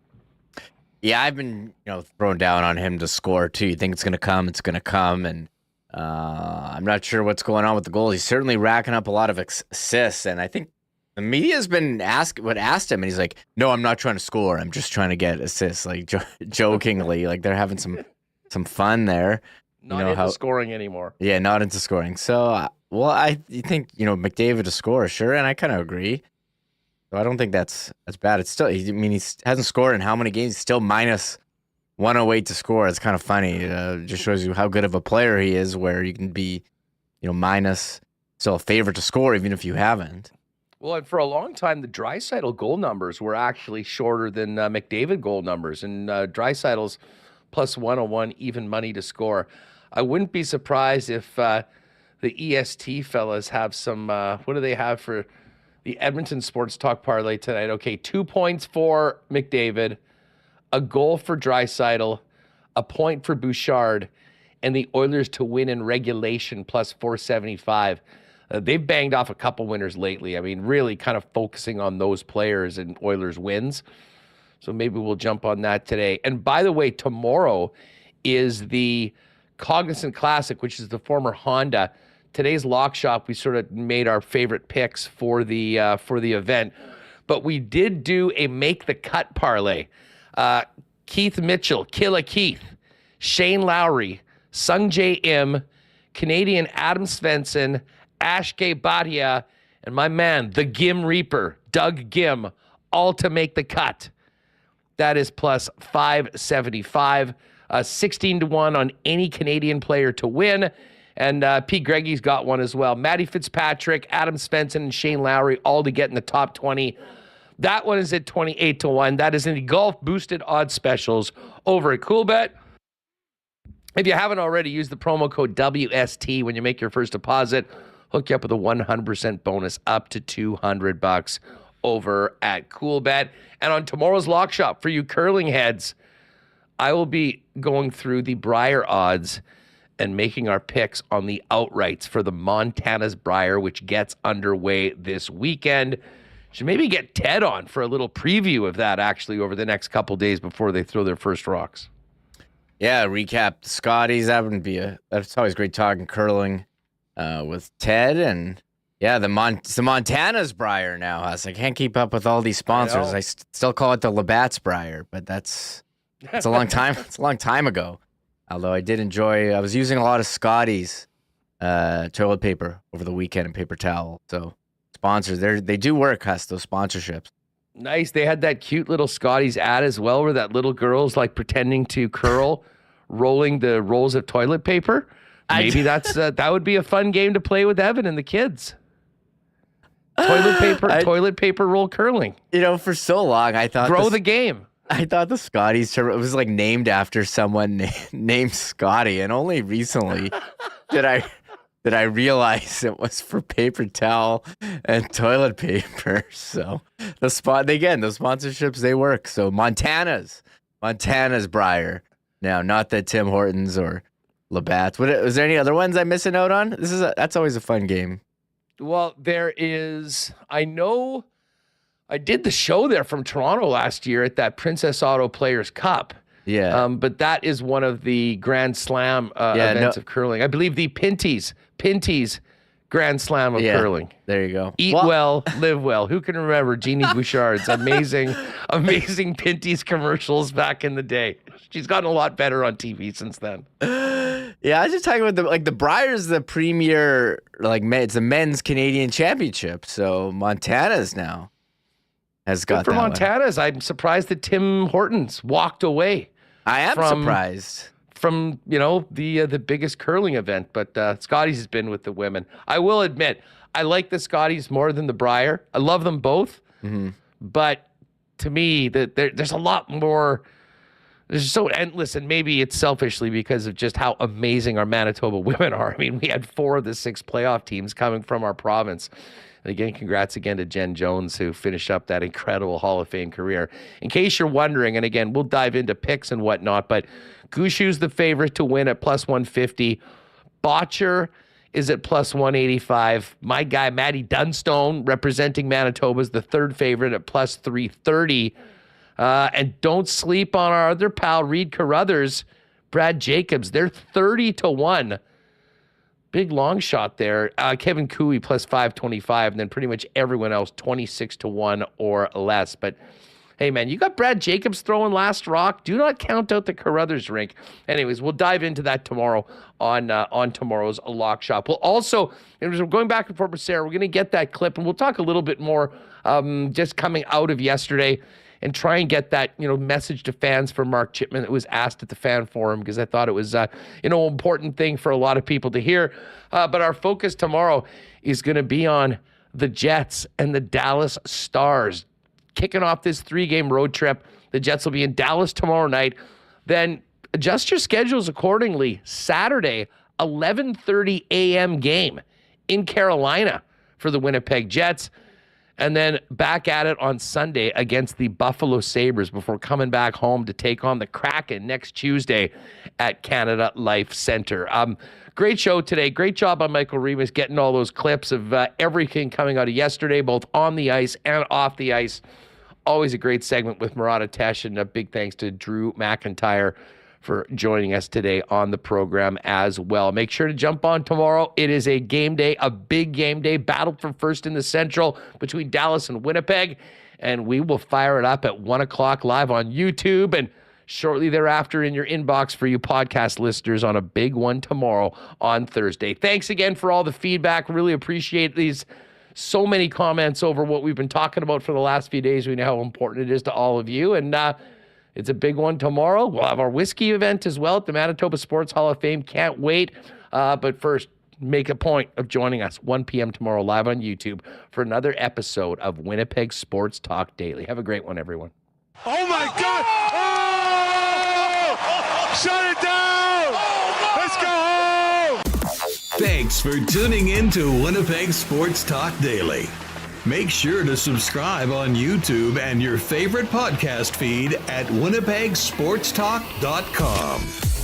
Yeah, I've been throwing down on him to score too. You think it's going to come, it's going to come, and I'm not sure what's going on with the goal. He's certainly racking up a lot of assists, and I think the media's been asked him, and he's like, "No, I'm not trying to score. I'm just trying to get assists." Like jokingly, like they're having some fun there. Not into scoring ananymore. Yeah, not into scoring. So, I think McDavid to score, sure, and I kind of agree. So I don't think that's bad. It's still, he hasn't scored in how many games? He's still minus 108 to score. It's kind of funny. It just shows you how good of a player he is, where you can be, minus, still a favorite to score even if you haven't. Well, and for a long time, the Draisaitl goal numbers were actually shorter than McDavid goal numbers, and Draisaitl's plus 101 even money to score. I wouldn't be surprised if the EST fellas have some, what do they have for the Edmonton Sports Talk parlay tonight? Okay, 2 points for McDavid, a goal for Draisaitl, a point for Bouchard, and the Oilers to win in regulation plus 475. They've banged off a couple winners lately. I mean, really kind of focusing on those players and Oilers wins. So maybe we'll jump on that today. And by the way, tomorrow is the Cognizant Classic, which is the former Honda. Today's Lock Shop, we sort of made our favorite picks for the event. But we did do a make the cut parlay. Keith Mitchell, Killa Keith, Shane Lowry, Sung J M, Canadian Adam Svensson, Ashke Bhatia, and my man, the Gim Reaper, Doug Gim, all to make the cut. That is plus 575, 16-1 on any Canadian player to win. And Pete Greggy's got one as well. Matty Fitzpatrick, Adam Svensson, and Shane Lowry all to get in the top 20. That one is at 28-1. That is in the golf boosted odds specials over at Coolbet. If you haven't already, use the promo code WST when you make your first deposit. Hook you up with a 100% bonus up to $200 over at Coolbet. And on tomorrow's Lock Shop, for you curling heads, I will be going through the Brier odds and making our picks on the outrights for the Montana's Brier, which gets underway this weekend. Should maybe get Ted on for a little preview of that, actually, over the next couple days before they throw their first rocks. Yeah, recap the Scotties. That's always great talking curling with Ted. And yeah, the Montana's Brier now. I can't keep up with all these sponsors. I still call it the Labatt's Brier, but it's a long time. It's a long time ago. Although I did enjoy, I was using a lot of Scotties toilet paper over the weekend and paper towel. So sponsors, they do work, Huss, those sponsorships. Nice. They had that cute little Scotties ad as well, where that little girl's like pretending to curl, rolling the rolls of toilet paper. Maybe that would be a fun game to play with Evan and the kids. Toilet paper roll curling. For so long I thought the game. I thought the Scotties was like named after someone named Scotty, and only recently did I realize it was for paper towel and toilet paper. So those sponsorships, they work. So Montana's Brier. Now, not the Tim Hortons or Labatt's. Was there any other ones I'm missing out on? That's always a fun game. Well, there is. I know. I did the show there from Toronto last year at that Princess Auto Players Cup. Yeah. But that is one of the Grand Slam events of curling. I believe the Pinty's Grand Slam of curling. There you go. Eat well, live well. Who can remember Jeannie Bouchard's amazing Pinty's commercials back in the day? She's gotten a lot better on TV since then. Yeah, I was just talking about the Brier's the premier, it's a men's Canadian championship. So Montana's now has got for that Montana's. I'm surprised that Tim Hortons walked away. I am surprised from the biggest curling event, but Scotties has been with the women. I will admit, I like the Scotties more than the Brier. I love them both, but to me, there's a lot more. And listen, maybe it's selfishly because of just how amazing our Manitoba women are. I mean, we had 4 of the 6 playoff teams coming from our province. And again, congrats again to Jen Jones, who finished up that incredible Hall of Fame career. In case you're wondering, and again, we'll dive into picks and whatnot, but Gushu's the favorite to win at plus 150. Botcher is at plus 185. My guy, Matty Dunstone, representing Manitoba, is the third favorite at plus 330. And don't sleep on our other pal, Reed Carruthers, Brad Jacobs. They're 30-1. Big long shot there. Kevin Cooey plus 525, and then pretty much everyone else 26-1 or less. But hey, man, you got Brad Jacobs throwing last rock. Do not count out the Carruthers rink. Anyways, we'll dive into that tomorrow on tomorrow's Lock Shop. We'll also, we're going back and forth with Sarah, we're going to get that clip, and we'll talk a little bit more just coming out of yesterday and try and get that, message to fans for Mark Chipman that was asked at the fan forum, because I thought it was, an important thing for a lot of people to hear. But our focus tomorrow is going to be on the Jets and the Dallas Stars. Kicking off this 3-game road trip. The Jets will be in Dallas tomorrow night. Then adjust your schedules accordingly. Saturday, 11:30 a.m. game in Carolina for the Winnipeg Jets. and then back at it on Sunday against the Buffalo Sabres before coming back home to take on the Kraken next Tuesday at Canada Life Centre. Great show today. Great job on Michael Remis getting all those clips of everything coming out of yesterday, both on the ice and off the ice. Always a great segment with Murat, and a big thanks to Drew McIntyre for joining us today on the program as well. Make sure to jump on tomorrow. It is a game day, a big game day, battle for first in the Central between Dallas and Winnipeg, and we will fire it up at 1 o'clock live on YouTube and shortly thereafter in your inbox for you podcast listeners on a big one tomorrow on Thursday. Thanks again for all the feedback. Really appreciate these. So many comments over what we've been talking about for the last few days. We know how important it is to all of you. And it's a big one tomorrow. We'll have our whiskey event as well at the Manitoba Sports Hall of Fame. Can't wait. But first, make a point of joining us 1 p.m. tomorrow live on YouTube for another episode of Winnipeg Sports Talk Daily. Have a great one, everyone. Oh, my God. Oh! Shut it down. Let's go home. Thanks for tuning in to Winnipeg Sports Talk Daily. Make sure to subscribe on YouTube and your favorite podcast feed at winnipegsportstalk.com.